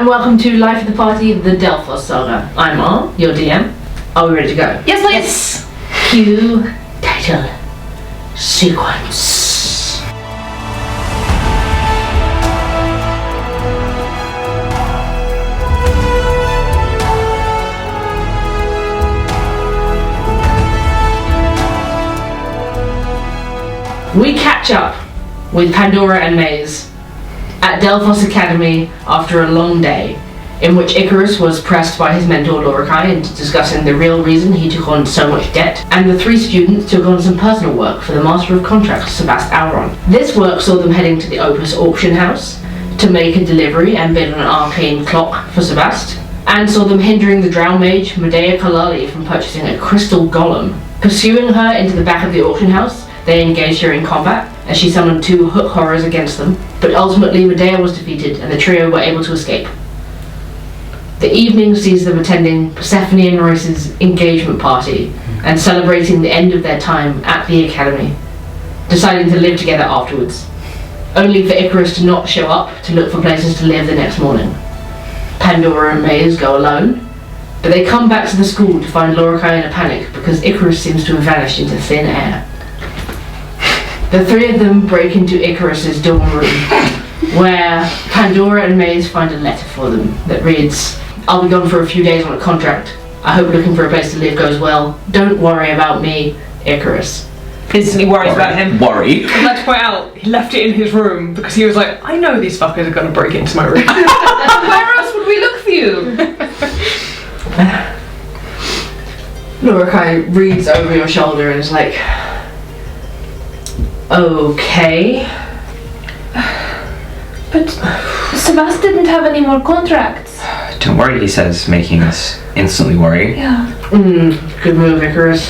and welcome to Life of the Party, the Delphos Saga. I'm Ar, your DM. Are we ready to go? Yes, please! Yes. Cue title sequence. We catch up with Pandora and Mayes at Delphos Academy after a long day, in which Icarus was pressed by his mentor Loracai into discussing the real reason he took on so much debt, and the three students took on some personal work for the Master of Contracts, Sebast Auron. This work saw them heading to the Opus auction house to make a delivery and bid on an arcane clock for Sebast, and saw them hindering the Drow Mage Medea Kalali from purchasing a crystal golem. Pursuing her into the back of the auction house, they engaged her in combat as she summoned two hook horrors against them, but ultimately Medea was defeated and the trio were able to escape. The evening sees them attending Persephone and Royce's engagement party and celebrating the end of their time at the academy, deciding to live together afterwards, only for Icarus to not show up to look for places to live the next morning. Pandora and Mayes go alone, but they come back to the school to find Loracai in a panic because Icarus seems to have vanished into thin air. The three of them break into Icarus's dorm room, where Pandora and Mayes find a letter for them that reads, "I'll be gone for a few days on a contract. I hope looking for a place to live goes well. Don't worry about me, Icarus." Instantly worries about him. Worry. I'd like to point out, he left it in his room because he was like, I know these fuckers are going to break into my room. Where else would we look for you? Loracai reads over your shoulder and is like, "Okay." But Sebast didn't have any more contracts. Don't worry, he says, making us instantly worry. Yeah. Good move, Icarus.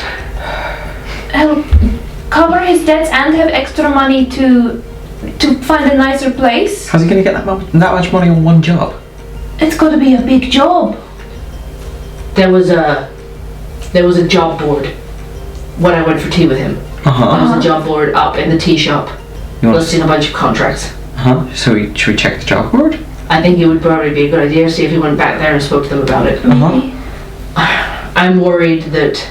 Help cover his debts and have extra money to find a nicer place. How's he going to get that much money on one job? It's got to be a big job. There was a job board when I went for tea with him. There was a job board up in the tea shop listing a bunch of contracts. So should we check the job board? I think it would probably be a good idea to see if he went back there and spoke to them about it. I'm worried that...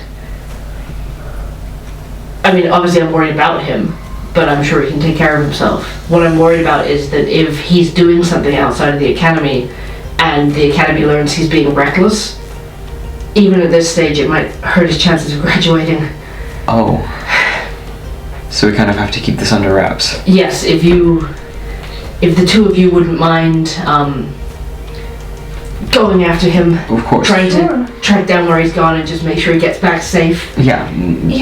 I mean, obviously I'm worried about him, but I'm sure he can take care of himself. What I'm worried about is that if he's doing something outside of the academy, and the academy learns he's being reckless, even at this stage it might hurt his chances of graduating. Oh. So we kind of have to keep this under wraps. Yes, if the two of you wouldn't mind going after him, Of course. trying to track down where he's gone and just make sure he gets back safe. Yeah,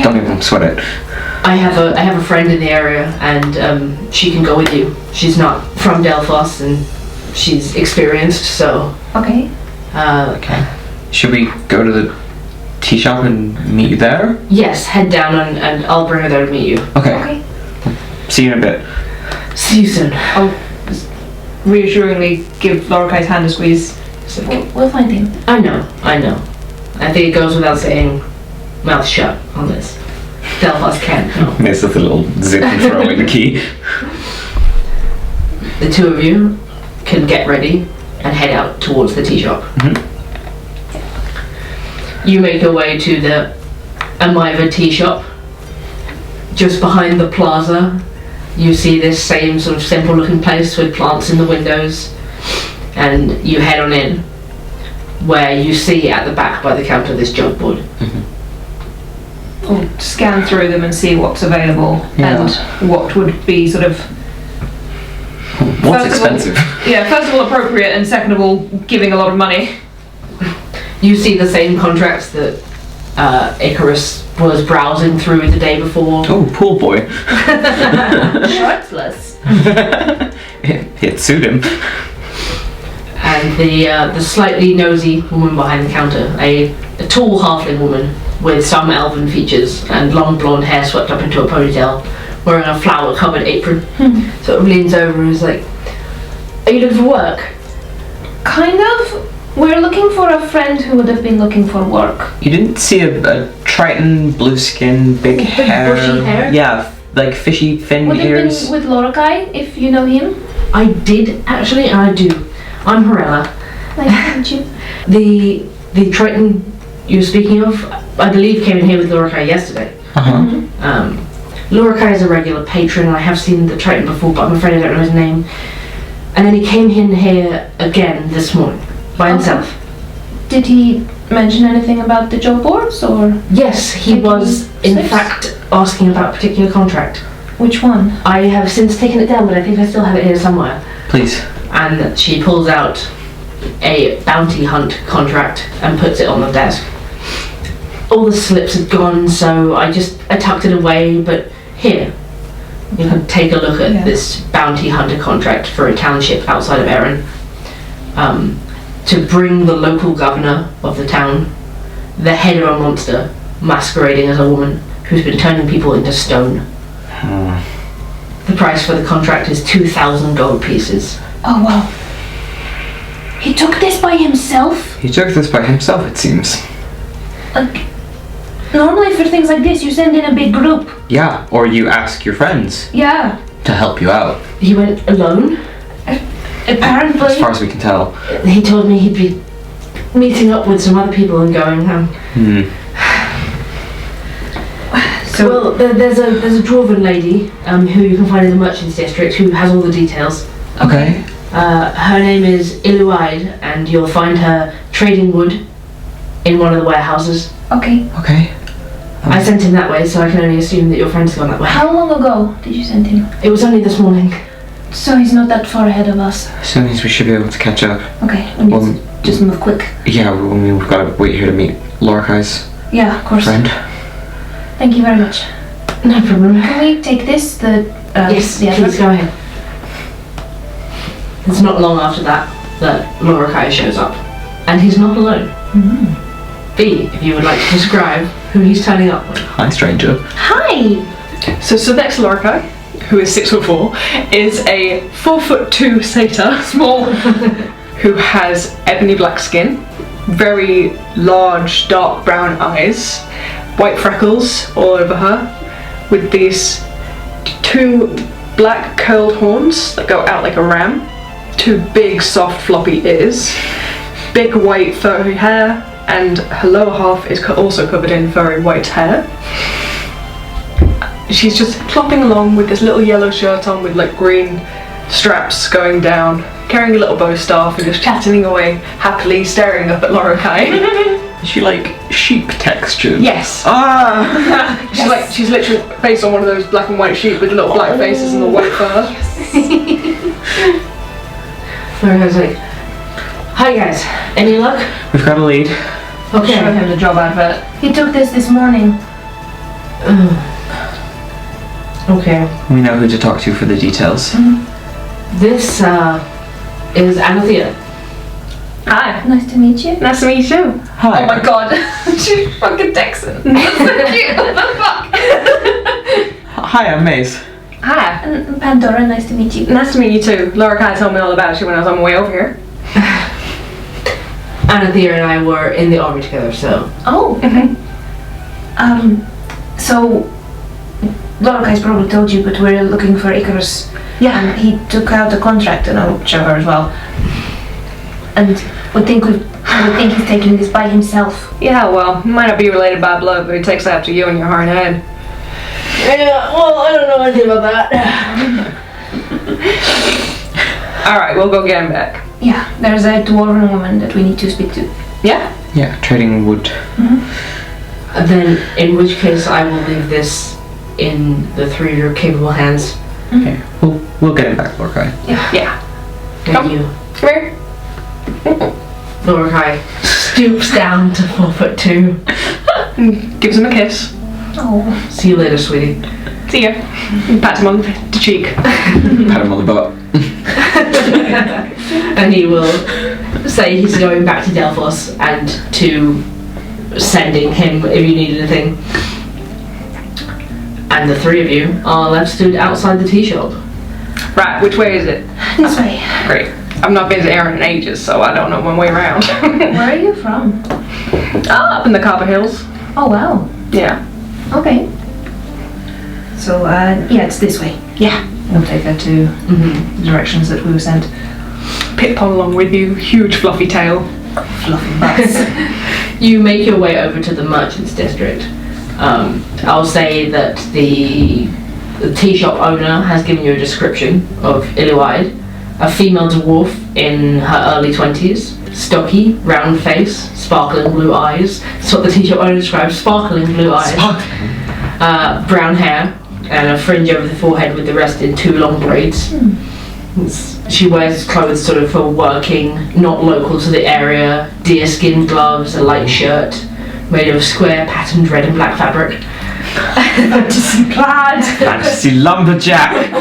don't even sweat it. I have a friend in the area, and she can go with you. She's not from Delphos, and she's experienced, so... Okay. Okay. Should we go to the tea shop and meet you there? Yes, head down and I'll bring her there to meet you. Okay. See you in a bit. See you soon. I'll reassuringly give Loracai's hand a squeeze. We'll find him. I know. I think it goes without saying, mouth shut on this. Delphos can't. No. Miss with a little zip and throw away the key. The two of you can get ready and head out towards the tea shop. You make your way to the Amiva tea shop. Just behind the plaza, you see this same sort of simple looking place with plants in the windows, and you head on in, where you see at the back by the counter this job board. We'll scan through them and see what's available and what would be sort of... What's expensive? First of all appropriate, and second of all giving a lot of money. You see the same contracts that Icarus was browsing through the day before. Oh, pool boy. Shirtless. It suit him. And the slightly nosy woman behind the counter, a tall halfling woman with some elven features and long blonde hair swept up into a ponytail, wearing a flower-covered apron, sort of leans over and is like, "Are you looking for work?" Kind of. We're looking for a friend who would have been looking for work. You didn't see a Triton, blue skin, big hair? Bushy hair? Yeah, like fishy fin Would ears. have been with Loracai, if you know him. I did, actually, and I do. I'm Horella. Nice to meet you. The Triton you were speaking of, I believe came in here with Lorelei yesterday. Lorelei is a regular patron, and I have seen the Triton before, but I'm afraid I don't know his name. And then he came in here again this morning, by himself. Did he mention anything about the job boards, or? Yes, he was, in fact, asking about a particular contract. Which one? I have since taken it down, but I think I still have it here somewhere. Please. And she pulls out a bounty hunt contract and puts it on the desk. All the slips had gone, so I tucked it away, but here, you can take a look at this bounty hunter contract for a township outside of Erin. To bring the local governor of the town, the head of a monster, masquerading as a woman, who's been turning people into stone. The price for the contract is 2,000 gold pieces. Oh wow. He took this by himself? He took this by himself, it seems. Normally for things like this you send in a big group. Yeah, or you ask your friends Yeah. to help you out. He went alone. Apparently. As far as we can tell. He told me he'd be meeting up with some other people and going home. Well, there's a dwarven lady who you can find in the merchants district who has all the details. Okay. Her name is Illuide, and you'll find her trading wood in one of the warehouses. Okay. Okay. I sent him that way, so I can only assume that your friend's gone that way. How long ago did you send him? It was only this morning. So he's not that far ahead of us. So it means we should be able to catch up. Okay, we need to just move quick. Yeah, we've got to wait here to meet Lorelai's Yeah, of course. friend. Thank you very much. No problem. Can we take this? Yes, the please go ahead. It's not long after that Lorelei shows up. And he's not alone. B, if you would like to describe who he's turning up with. Hi, stranger. Hi! So next to Lorelei, who is 6'4", is a 4'2" satyr, small, who has ebony black skin, very large dark brown eyes, white freckles all over her, with these 2 black curled horns that go out like a ram, 2 big soft floppy ears, big white furry hair, and her lower half is also covered in furry white hair. She's just plopping along with this little yellow shirt on with like green straps going down, carrying a little bow staff and just chatting away happily, staring up at Lorelei. Is she like sheep textured? Yes. She's literally based on one of those black and white sheep with the little black faces and the white fur. Lorelai's like, hi guys, any luck? We've got a lead. Okay. Showed him the job advert. He took this morning. Okay. We know who to talk to for the details. This is Anathea. Hi. Nice to meet you. Nice to meet you. Hi. Oh my god. She's fucking Texan. That's so cute. What the fuck? Hi, I'm Mayes. Hi. And Pandora, nice to meet you. Nice to meet you too. Lorelei told me all about you when I was on my way over here. Anathea and I were in the army together, so. Oh. So Lorelai's probably told you, but we're looking for Icarus. Yeah. And he took out a contract, and I'll show her as well. And I would think he's taking this by himself. Yeah, well, he might not be related by blood, but he takes after you and your hard head. Yeah, well, I don't know anything about that. Alright, we'll go get him back. Yeah, there's a dwarven woman that we need to speak to. Yeah? Yeah, trading wood. Then, in which case, I will leave this in the 3 of your capable hands. Okay, we'll get him back, Lorelai. Yeah. Thank Come. you. Come here. Lorelei stoops down to 4'2". Gives him a kiss. Oh. See you later, sweetie. See ya. Pat him on the cheek. Pat him on the butt. And he will say he's going back to Delphos and to sending him if you need anything. And the 3 of you are left stood outside the tea shop. Right, which way is it? This way. Great. I've not been to Erin in ages, so I don't know my way around. Where are you from? Up in the Copper Hills. Oh wow. Yeah. Okay. So yeah, it's this way. Yeah. We'll take her to the directions that we were sent. Pip-Pon along with you, huge fluffy tail. Fluffy butts. You make your way over to the merchants district. I'll say that the tea shop owner has given you a description of Illuide, a female dwarf in her early 20s, stocky, round face, sparkling blue eyes. That's what the tea shop owner describes, sparkling blue eyes. Brown hair and a fringe over the forehead with the rest in 2 long braids. She wears clothes sort of for working, not local to the area, deerskin gloves, a light shirt made of square patterned red and black fabric. Fantasy plaid. Fantasy lumberjack.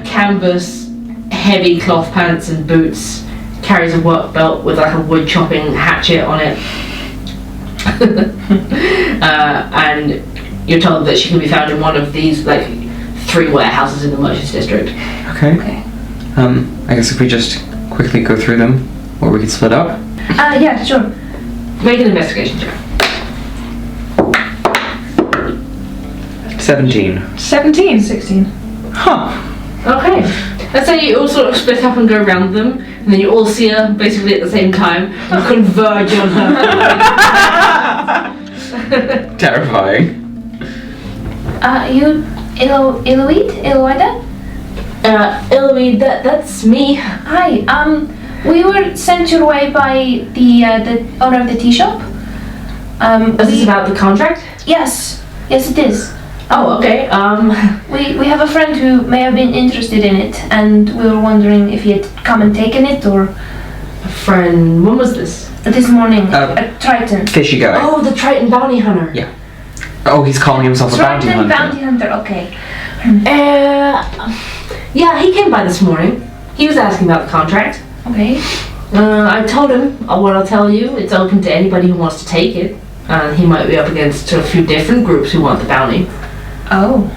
Canvas, heavy cloth pants and boots, carries a work belt with like a wood chopping hatchet on it. And you're told that she can be found in one of these like 3 warehouses in the merchants district. Okay. I guess if we just quickly go through them, or we could split up. Yeah, sure. Make an investigation check. 17. 17. 16. Huh. Okay. Let's say you all sort of split up and go around them, and then you all see her basically at the same time and converge on her. Terrifying. You Illuide? Illuide, that's me. Hi. We were sent your way by the owner of the tea shop. Is this about the contract? Yes. Yes, it is. Oh, okay. We have a friend who may have been interested in it, and we were wondering if he had come and taken it, or A friend. When was this? this morning at Triton. Fishy guy. Oh, the Triton bounty hunter. Yeah. Oh, he's calling himself a bounty Triton hunter. bounty hunter. Okay. Yeah, he came by this morning. He was asking about the contract. Okay. I told him what I'll tell you. It's open to anybody who wants to take it. He might be up against a few different groups who want the bounty. Oh.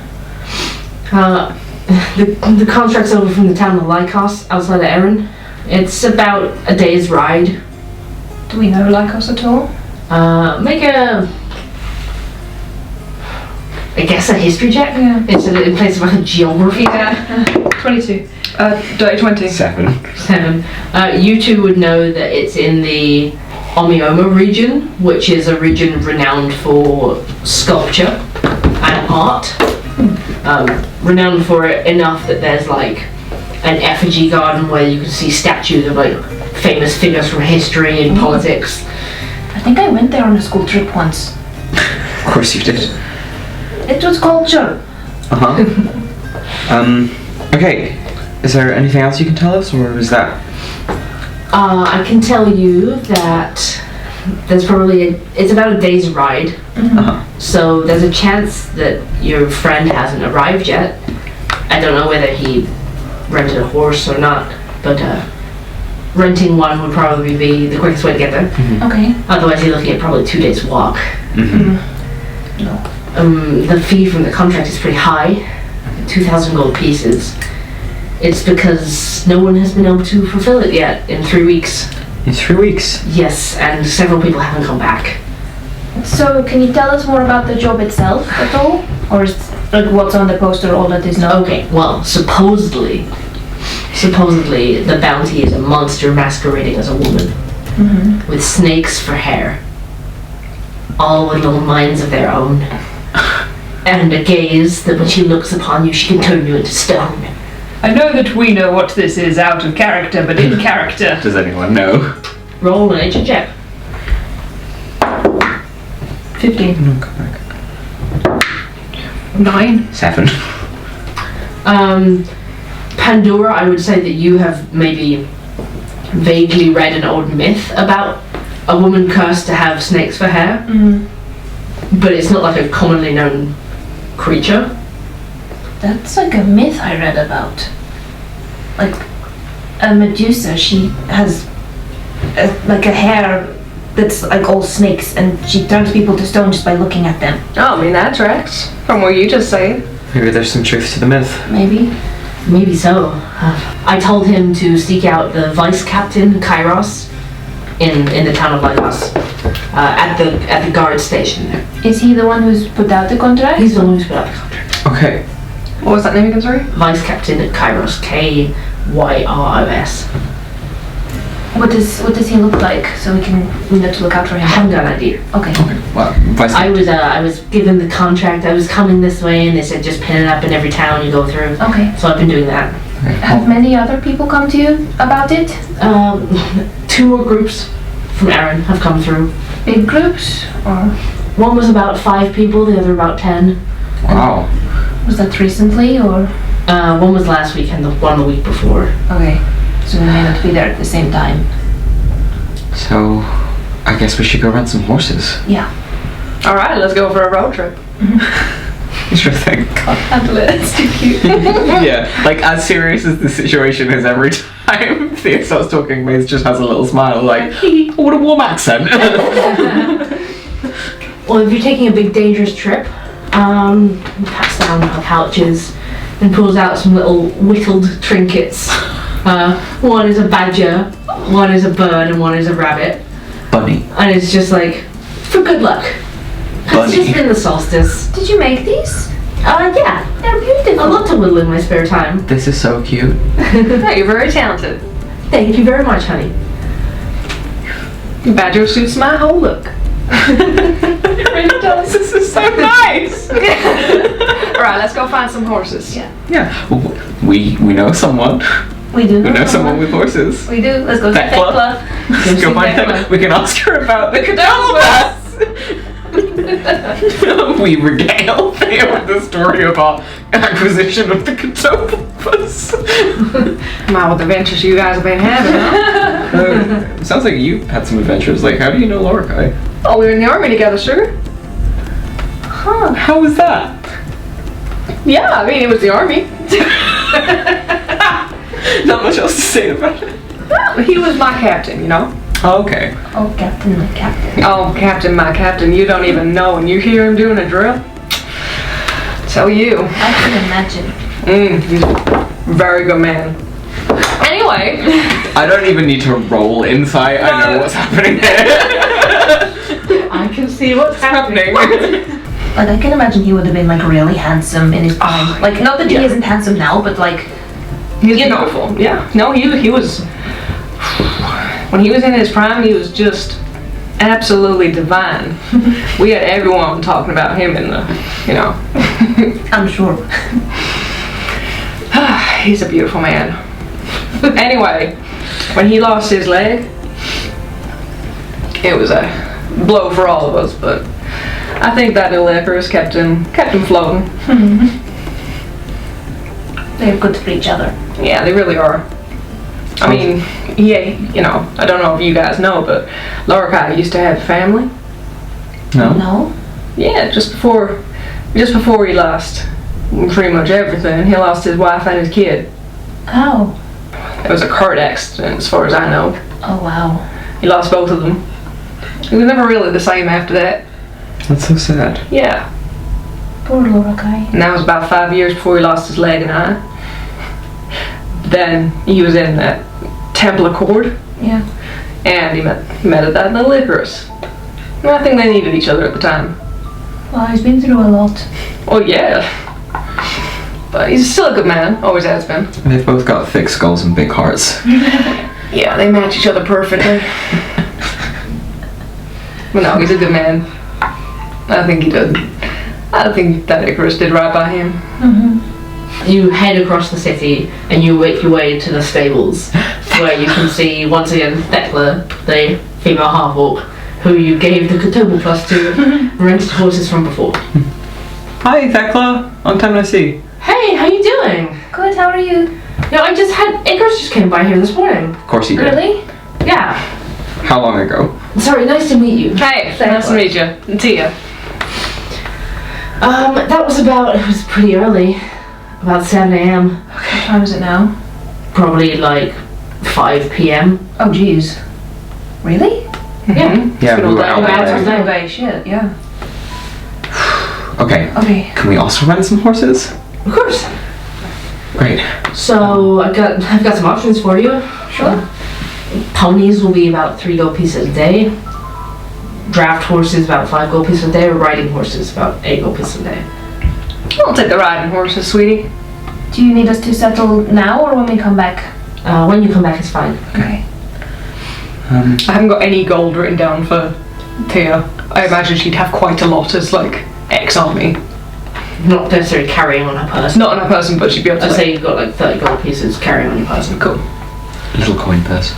The contract's over from the town of Lycos, outside of Erin. It's about a day's ride. Do we know Lycos at all? Make I guess a history check? Yeah. It's in place of like a geography. Yeah. 22. Dirty 20. 7. 7. You two would know that it's in the Omioma region, which is a region renowned for sculpture and art. Renowned for it enough that there's like an effigy garden where you can see statues of like famous figures from history and politics. I think I went there on a school trip once. Of course you did. It was culture. Okay. Is there anything else you can tell us, or is that... I can tell you that there's probably it's about a day's ride. So there's a chance that your friend hasn't arrived yet. I don't know whether he rented a horse or not, but renting one would probably be the quickest way to get there. Okay. Otherwise you're looking at probably 2 days walk. No. The fee from the contract is pretty high, 2,000 gold pieces. It's because no one has been able to fulfill it yet in 3 weeks. In 3 weeks? Yes, and several people haven't come back. So, can you tell us more about the job itself at all? Or is like what's on the poster all that is known? Okay, well, supposedly the bounty is a monster masquerading as a woman with snakes for hair, all with little minds of their own, and a gaze that when she looks upon you, she can turn you into stone. I know that we know what this is out of character, but in character. Does anyone know? Roll an nature check. 15. No, come back. 9. 7. Pandora, I would say that you have maybe vaguely read an old myth about a woman cursed to have snakes for hair, but it's not like a commonly known creature. That's like a myth I read about. Like a Medusa, she has like a hair that's like all snakes, and she turns people to stone just by looking at them. Oh, I mean, that tracks. From what you just say. Maybe there's some truth to the myth. Maybe. Maybe so. I told him to seek out the vice captain Kairos in the town of Lycos, at the guard station there. Is he the one who's put out the contract? He's the one who's put out the contract. Okay. What was that name again, sorry? Vice Captain Kairos, YROS. What does he look like? So we know to look out for I him. haven't got an idea. Okay. Okay. Well, I was given the contract. I was coming this way, and they said just pin it up in every town you go through. Okay. So I've been doing that. Have many other people come to you about it? 2 more groups from Aaron have come through. Big groups? Or One was about 5 people, the other about 10. Wow. was that recently or? One was last week and the one the week before. Okay. So we may not be there at the same time. So, I guess we should go rent some horses. Yeah. All right, let's go for a road trip. Sure thing. Handle it. It's too cute. Yeah, like as serious as the situation is every time Thea starts talking, Mayes just has a little smile like, what a warm accent. Well, if you're taking a big dangerous trip, he pats down her pouches and pulls out some little whittled trinkets. One is a badger, one is a bird, and one is a rabbit. Bunny. And it's just like, for good luck. It's just been the solstice. Did you make these? Yeah. They're beautiful. I love to whittle in my spare time. This is so cute. Yeah, you're very talented. Thank you very much, honey. Badger suits my whole look. It really does. This is so nice. All right, let's go find some horses. Yeah. Yeah, we know someone. We do. We know someone with horses. We do. Let's go to Thecla. Thecla. Let's go find Thecla. We can ask her about the Cadellbus. We regale Thea with the story of our acquisition of the Cadellbus. My, what adventures you guys have been having, huh? Sounds like you had some adventures. Like, how do you know Lorkai? Oh, we were in the army together, sir. Huh. How was that? Yeah, I mean, it was the army. Not much else to say about it. Well, he was my captain, you know. Oh, okay. Oh, Captain, my Captain. Oh, captain, my captain, you don't even know when you hear him doing a drill. So you. I can imagine. He's a very good man. Anyway. I don't even need to roll insight. I know what's happening here. I can see what's happening. Like, I can imagine he would have been, like, really handsome in his prime. Like, not that he isn't handsome now, but, like, He's you know. beautiful. Yeah. No, he was. When he was in his prime, he was just absolutely divine. We had everyone talking about him in the, you know. I'm sure. He's a beautiful man. Anyway, when he lost his leg, it was a blow for all of us, but I think that little Icarus kept him floating. They're good for each other. Yeah, they really are. I mean, yeah, you know, I don't know if you guys know, but Lorkai used to have a family. No? No? Yeah, just before he lost pretty much everything, he lost his wife and his kid. Oh. It was a car accident, as far as I know. Oh, wow. He lost both of them. He was never really the same after that. That's so sad. Yeah. Poor Lorkai. And that was about 5 years before he lost his leg and eye. Then he was in that Temple Accord, Yeah. and he met that little Icarus. And I think they needed each other at the time. Well, he's been through a lot. Oh yeah. But he's still a good man, always has been. They've both got thick skulls and big hearts. Yeah, they match each other perfectly. But no, he's a good man. I think he did. I think that Icarus did right by him. You head across the city and you make your way to the stables, where you can see once again Thecla, the female half-orc, who you gave the Katobo Plus to and rented horses from before. Hi, Thecla. Long time no see. Hey, how you doing? Good, how are you? No, Icarus just came by here this morning. Of course he did. Really? Yeah. How long ago? Sorry, nice to meet you. Hey, nice to meet you. And Tia. It was pretty early. About 7 a.m. What time is it now? Probably like 5 p.m. Oh, jeez. Really? Yeah. Yeah, we were out About all day. time. Okay, shit, yeah. Okay. Okay. Can we also rent some horses? Of course. Great. So I've got some options for you. Sure. Ponies will be about 3 gold pieces a day. Draft horses about 5 gold pieces a day, or riding horses about 8 gold pieces a day. I'll take the riding horses, sweetie. Do you need us to settle now or when we come back? When you come back, it's fine. Okay. I haven't got any gold written down for Tia. I imagine she'd have quite a lot as like ex-army. Not necessarily carrying on her person. Not on her person, but she'd be able to. I'd say you've got like 30 gold pieces carrying on your person. Cool. Little coin purse.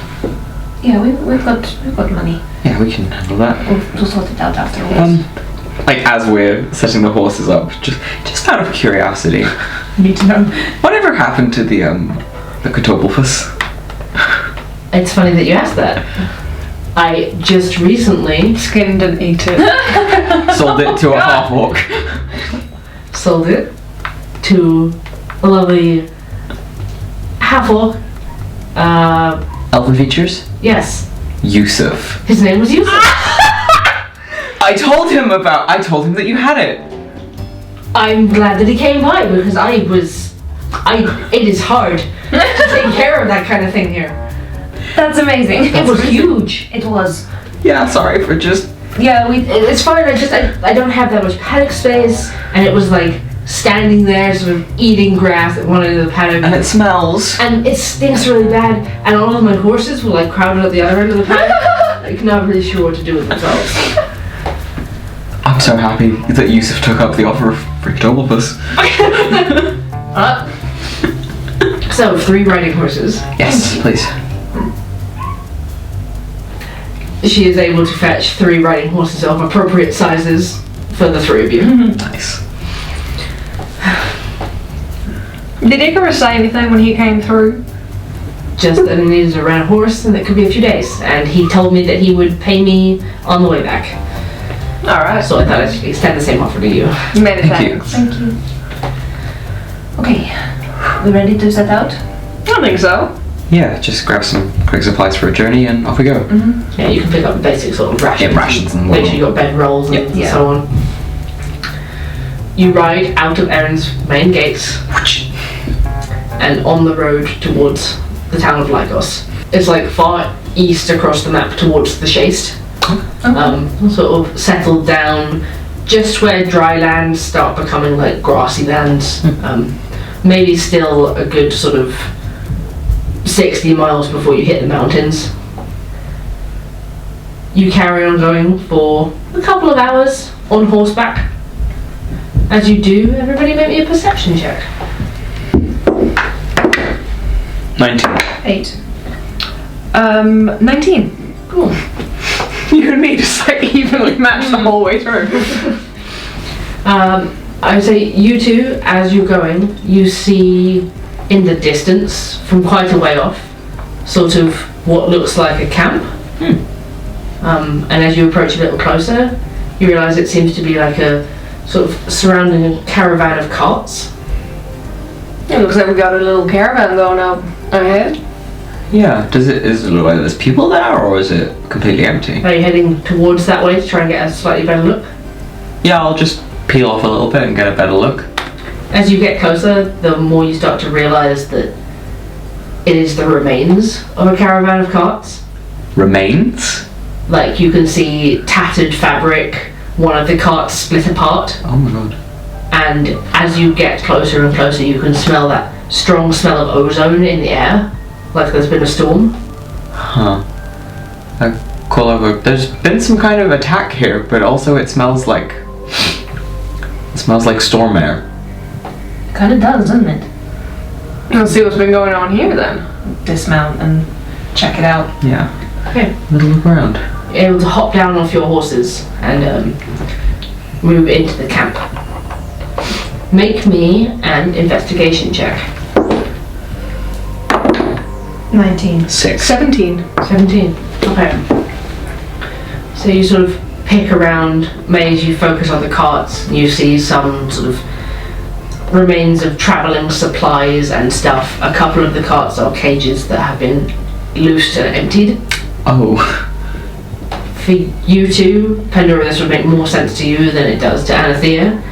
Yeah, we've got money. Yeah, we can handle that. We'll sort it out afterwards. Like as we're setting the horses up, just out of curiosity, Need to know. whatever happened to the Catobulphus? It's funny that you asked that. I just recently Skinned and ate it. Sold it to a half orc. sold it to a lovely half-orc. Elven features? Yes, Yusuf. his name was Yusuf. I told him that you had it. I'm glad that he came by because it is hard to take care of that kind of thing here. That's amazing. It was huge. It was. Yeah, sorry for just. Yeah, It's fine. I don't have that much paddock space, and it was like standing there, sort of eating grass at one end of the paddock, And it smells. and it stinks really bad. And all of my horses were like crowded at the other end of the paddock, like not really sure what to do with themselves. I'm so happy that Yusuf took up the offer of Catobulphus. So 3 riding horses. Yes, please. She is able to fetch 3 riding horses of appropriate sizes for the 3 of you. Nice. Did Icarus say anything when he came through? Just that he needed a red horse, and it could be a few days. And he told me that he would pay me on the way back. Alright. So I thought I'd extend the same offer to you. Many Thank you. thanks. Thank you. Okay, we ready to set out? I think so. Yeah, just grab some quick supplies for a journey and off we go. Yeah, you can pick up basic sort of rations. Yeah, rations and make sure you got bed rolls and Yep. so on. You ride out of Erin's main gates and on the road towards the town of Lycos. It's like far east across the map towards the Shaste. Sort of settled down just where dry lands start becoming like grassy lands. Maybe still a good sort of 60 miles before you hit the mountains. You carry on going for a couple of hours on horseback. As you do, everybody make me a perception check. 19. 8. 19. Cool. You and me just like evenly matched the whole way through. I would say you two, as you're going, you see in the distance, from quite a way off, sort of what looks like a camp. And as you approach a little closer, you realise it seems to be like a sort of surrounding a caravan of carts. It looks like we got a little caravan going up ahead. Yeah, does it look like there's people there or is it completely empty? Are you heading towards that way to try and get a slightly better look? Yeah, I'll just peel off a little bit and get a better look. As you get closer, the more you start to realise that it is the remains of a caravan of carts. Remains? Like, you can see tattered fabric, one of the carts split apart, Oh my god. and as you get closer and closer, you can smell that strong smell of ozone in the air, like there's been a storm. Huh. I call over. There's been some kind of attack here, but also it smells like storm air. Kinda does, doesn't it? Let's see what's been going on here then. Dismount and check it out. Yeah. Okay. Little look around. You're able to hop down off your horses and move into the camp. Make me an investigation check. 19. 6. 17. 17. Okay. So you sort of pick around, Mayes, you focus on the carts, you see some sort of remains of travelling supplies and stuff. A couple of the carts are cages that have been loosed and emptied. Oh. For you two, Pandora, this would make more sense to you than it does to Anathea.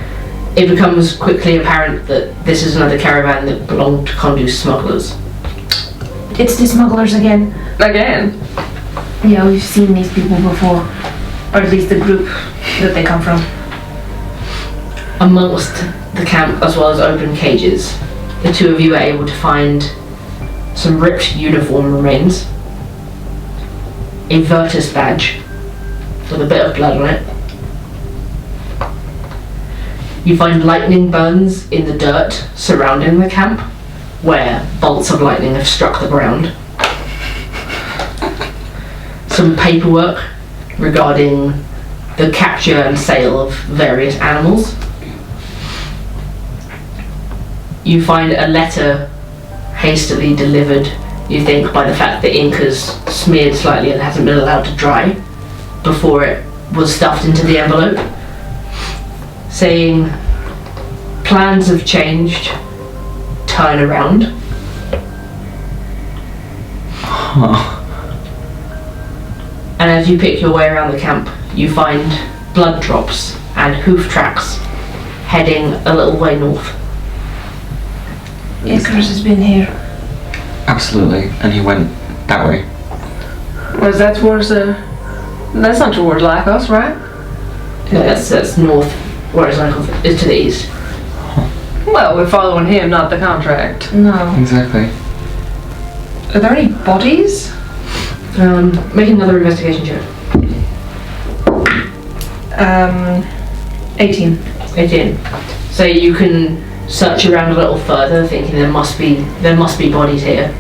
It becomes quickly apparent that this is another caravan that belonged to Condu's smugglers. It's the smugglers again. Again. Yeah, we've seen these people before. Or at least the group that they come from. Amongst the camp, as well as open cages, the two of you are able to find some ripped uniform remains, a Virtus badge with a bit of blood on it. You find lightning burns in the dirt surrounding the camp, where bolts of lightning have struck the ground. Some paperwork regarding the capture and sale of various animals. You find a letter hastily delivered, you think, by the fact the ink has smeared slightly and hasn't been allowed to dry before it was stuffed into the envelope, saying, "Plans have changed, turn around." Huh. And as you pick your way around the camp, you find blood drops and hoof tracks heading a little way north. Icarus has been here. Absolutely. And he went that way. Was that towards the... That's not towards Lycos, right? No, that's north, whereas Lycos is to the east. Well, we're following him, not the contract. No. Exactly. Are there any bodies? Make another investigation check. 18. 18. So you can search around a little further, thinking there must be bodies here,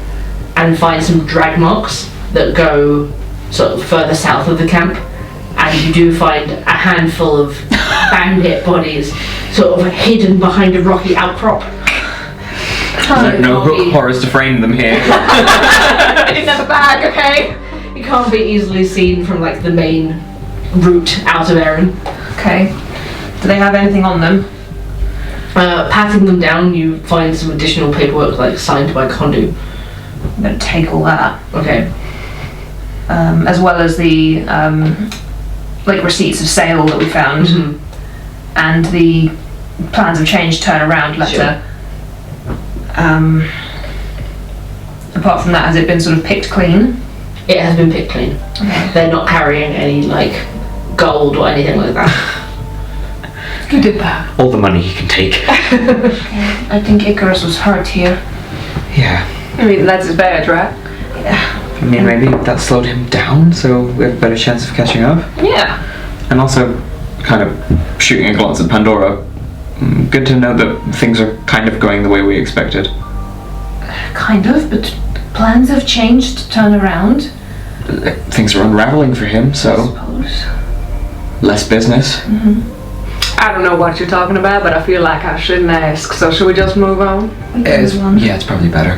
and find some drag marks that go sort of further south of the camp, and you do find a handful of bandit bodies sort of hidden behind a rocky outcrop. No hook horrors to frame them here. I didn't have a bag, okay? It can't be easily seen from like the main route out of Erin. Okay. Do they have anything on them? Patting them down, you find some additional paperwork like signed by Kondu. I'm gonna take all that. Okay. As well as the like receipts of sale that we found, and the plans of change turnaround letter. Apart from that, has it been sort of picked clean? It has been picked clean. Okay. They're not carrying any like gold or anything like that. Who did that? All the money he can take. I think Icarus was hurt here. Yeah. I mean, that's his badge, right? I mean, maybe that slowed him down, so we have a better chance of catching up. Yeah. And also, kind of shooting a glance at Pandora, good to know that things are kind of going the way we expected. Kind of, but plans have changed to turn around. Things are unraveling for him, I so suppose. less business. I don't know what you're talking about, but I feel like I shouldn't ask. So should we just move on? Yeah, it's probably better.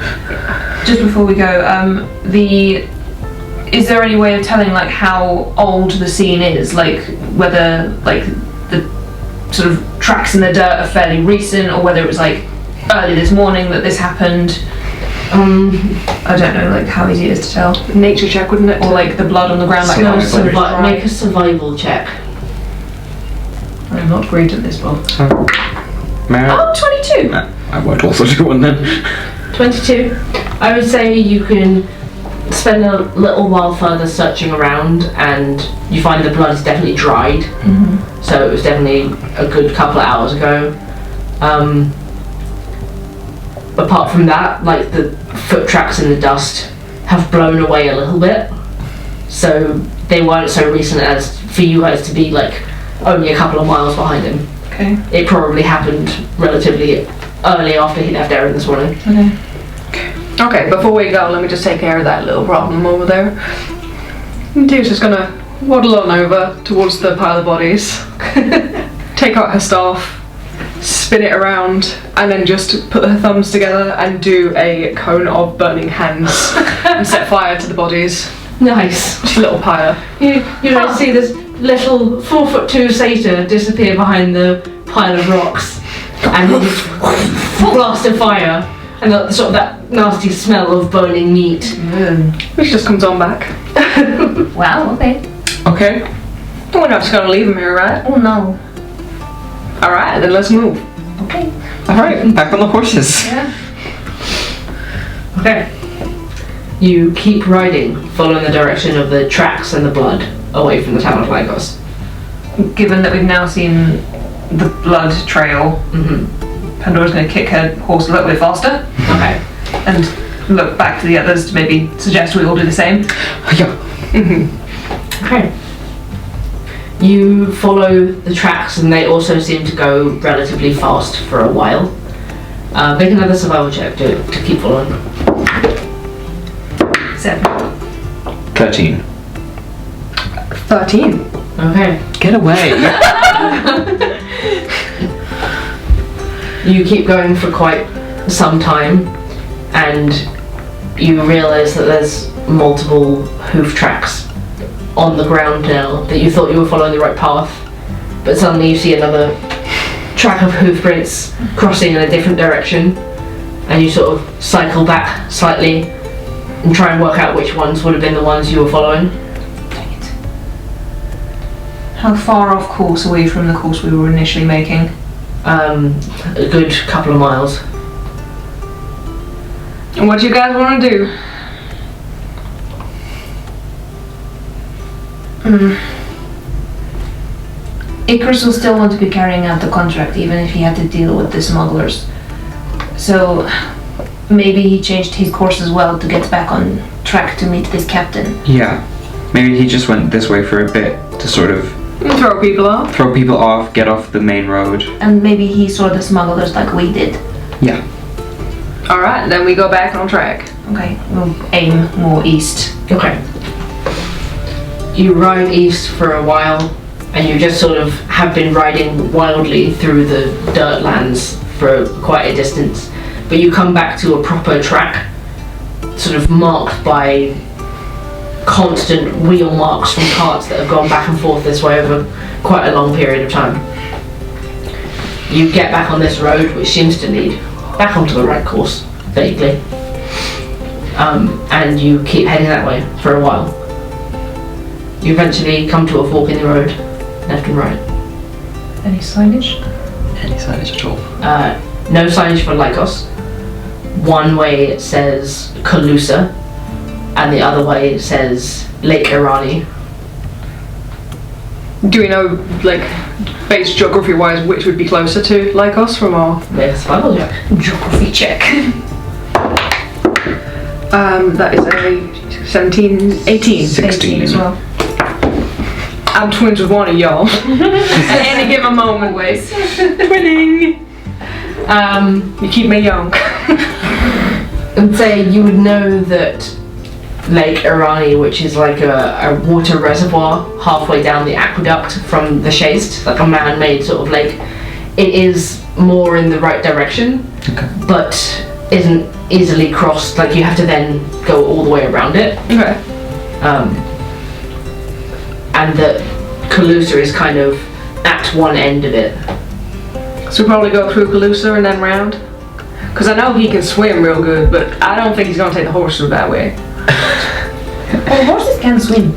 Just before we go, is there any way of telling like how old the scene is? Like whether like the sort of tracks in the dirt are fairly recent, or whether it was like early this morning that this happened? I don't know, like how easy it is to tell. Nature check, wouldn't it? Or like the blood on the ground, like Make a survival check. I'm not great at this, Bob. May I? Oh, 22! I would also do one then. 22. I would say you can spend a little while further searching around, and you find the blood is definitely dried. So it was definitely a good couple of hours ago. Apart from that, like the foot tracks in the dust have blown away a little bit, so they weren't so recent as for you guys to be like only a couple of miles behind him. Okay. It probably happened relatively early after he left Erin this morning. Okay, before we go, let me just take care of that little problem over there. Tio's just gonna waddle on over towards the pile of bodies, take out her staff, spin it around, and then just put her thumbs together and do a cone of burning hands and set fire to the bodies. Nice. Just a little pyre. You guys see this little 4'2" satyr disappear behind the pile of rocks, and then just blast of fire, and sort of that nasty smell of burning meat. Which just comes on back. Wow, okay. Okay. We're not just gonna leave him here, right? Oh no. Alright, then let's move. Okay. Alright, back on the horses. Yeah. Okay. You keep riding, following the direction of the tracks and the blood, away from the town of Lycos. Given that we've now seen the blood trail, Pandora's going to kick her horse a little bit faster Okay. and look back to the others to maybe suggest we all do the same. Yeah. Okay. You follow the tracks, and they also seem to go relatively fast for a while. Make another survival check to keep following. 7. 13. 13. Okay. Get away. You keep going for quite some time, and you realise that there's multiple hoof tracks on the ground now, that you thought you were following the right path, but suddenly you see another track of hoof prints crossing in a different direction, and you sort of cycle back slightly and try and work out which ones would have been the ones you were following. Dang it. How far off course away from the course we were initially making? A good couple of miles. And what do you guys want to do? Icarus will still want to be carrying out the contract even if he had to deal with the smugglers. So maybe he changed his course as well to get back on track to meet this captain. Yeah. Maybe he just went this way for a bit to sort of Throw people off. throw people off, get off the main road. And maybe he saw the smugglers like we did. Yeah. Alright, then we go back on track. Okay, we'll aim more east. Okay. You ride east for a while, and you just sort of have been riding wildly through the dirt lands for quite a distance. But you come back to a proper track, sort of marked by constant wheel marks from carts that have gone back and forth this way over quite a long period of time. You get back on this road, which seems to lead back onto the right course, vaguely. And you keep heading that way for a while. You eventually come to a fork in the road, left and right. Any signage? Any signage at all? No signage for Lycos. One way it says Kalusa, and the other way it says Lake Irani. Do we know, like, base geography-wise, which would be closer to Lycos from our... Make a survival check. Geography check. That is a 17, 18. 16 as well. I'm twins with one of y'all. At any given moment, wait. Twinning! You keep me young. I'd say you would know that Lake Irani, which is like a water reservoir halfway down the aqueduct from the Shaste, like a man-made sort of lake, it is more in the right direction, but isn't easily crossed. Like you have to then go all the way around it. Okay. And that Kalusa is kind of at one end of it. So we'll probably go through Kalusa and then round? Because I know he can swim real good, but I don't think he's going to take the horse through that way. Oh, horses can swim.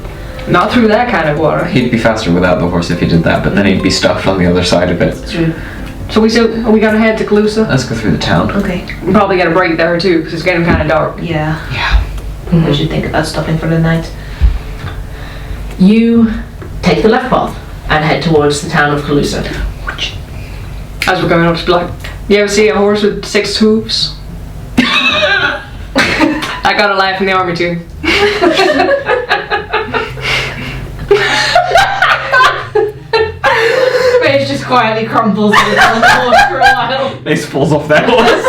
Not through that kind of water. He'd be faster without the horse if he did that, but then he'd be stuffed on the other side of it. True. So are we going to head to Kalusa? Let's go through the town. Okay. We'll probably get a break there too, because it's getting kind of dark. Yeah. Yeah. We should think about stopping for the night. You take the left path and head towards the town of Kalusa. As we're going up, just be like, you ever see a horse with 6 hooves? I got a life in the army too. Mace just quietly crumbles on the horse for a while. Mace falls off their horse.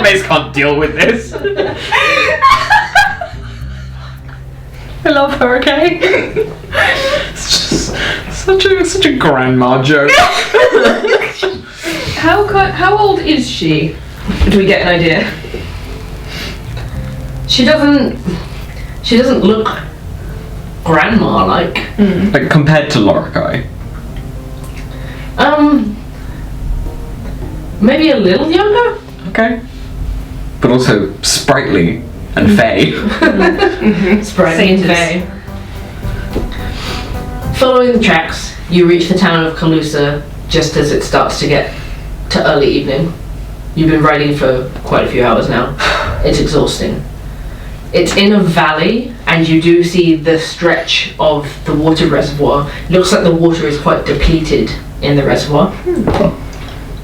Mace can't deal with this. I love her, okay? It's just such a grandma joke. How old is she? Do we get an idea? She doesn't look grandma-like. Like compared to Lorcae. Maybe a little younger? Okay. But also sprightly and fey. Sprightly and fey. Following the tracks, you reach the town of Kalusa just as it starts to get to early evening. You've been riding for quite a few hours now. It's exhausting. It's in a valley, and you do see the stretch of the water reservoir. It looks like the water is quite depleted in the reservoir.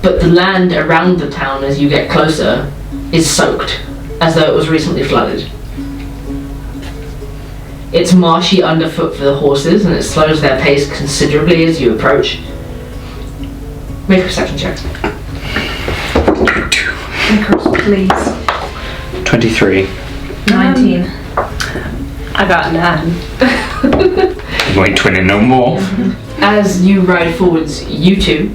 but the land around the town as you get closer is soaked, as though it was recently flooded. It's marshy underfoot for the horses, and it slows their pace considerably as you approach. Make a perception check. Icarus, please. 23. 19. I got 9. You ain't twinning no more. As you ride forwards, you two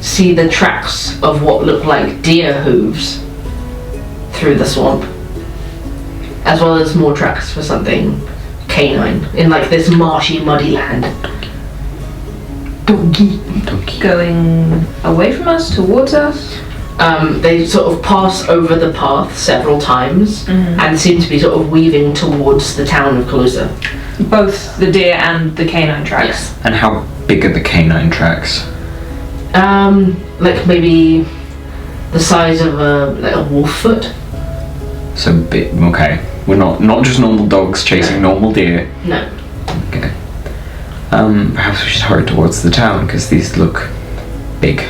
see the tracks of what look like deer hooves through the swamp, as well as more tracks for something canine in like this marshy, muddy land. Donkey. Going away from us, towards us. They sort of pass over the path several times and seem to be sort of weaving towards the town of Calusa. Both the deer and the canine tracks. Yes. And how big are the canine tracks? Like maybe the size of a wolf foot. So big. Okay. We're not just normal dogs chasing normal deer. No. Okay. Perhaps we should hurry towards the town because these look big.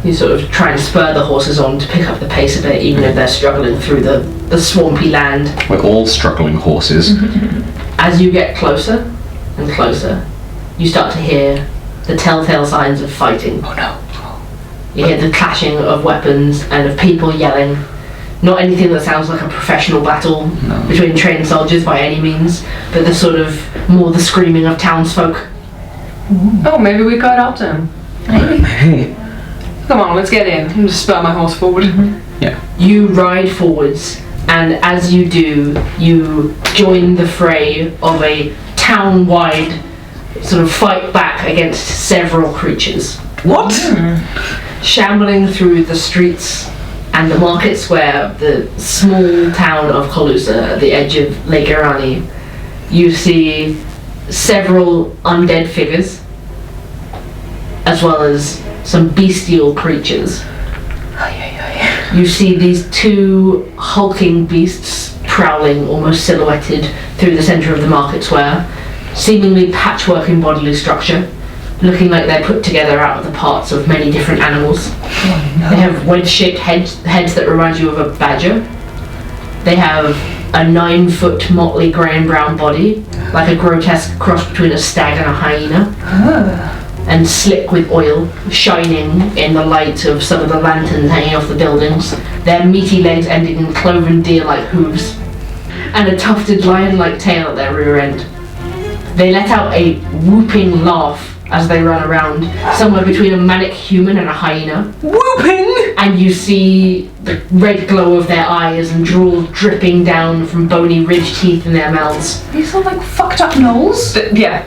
You sort of try and spur the horses on to pick up the pace a bit, even if they're struggling through the swampy land. We're all struggling horses. As you get closer and closer, you start to hear the telltale signs of fighting. Oh no. You hear the clashing of weapons and of people yelling. Not anything that sounds like a professional battle between trained soldiers by any means, but the sort of more the screaming of townsfolk. Oh, maybe we got up to him. Hey. Come on, let's get in. I'm just spur my horse forward. Yeah. You ride forwards, and as you do, you join the fray of a town-wide sort of fight back against several creatures. What? Shambling through the streets and the market square of the small town of Calusa at the edge of Lake Irani, you see several undead figures, as well as some bestial creatures. You see these two hulking beasts prowling, almost silhouetted, through the centre of the market square, seemingly patchwork in bodily structure, looking like they're put together out of the parts of many different animals. They have wedge-shaped heads that remind you of a badger. They have a 9-foot motley grey and brown body, like a grotesque cross between a stag and a hyena, and slick with oil, shining in the light of some of the lanterns hanging off the buildings, their meaty legs ending in cloven deer-like hooves, and a tufted lion-like tail at their rear end. They let out a whooping laugh as they run around, somewhere between a manic human and a hyena. Whooping! And you see the red glow of their eyes and drool dripping down from bony ridge teeth in their mouths. These are like fucked up gnolls. Yeah.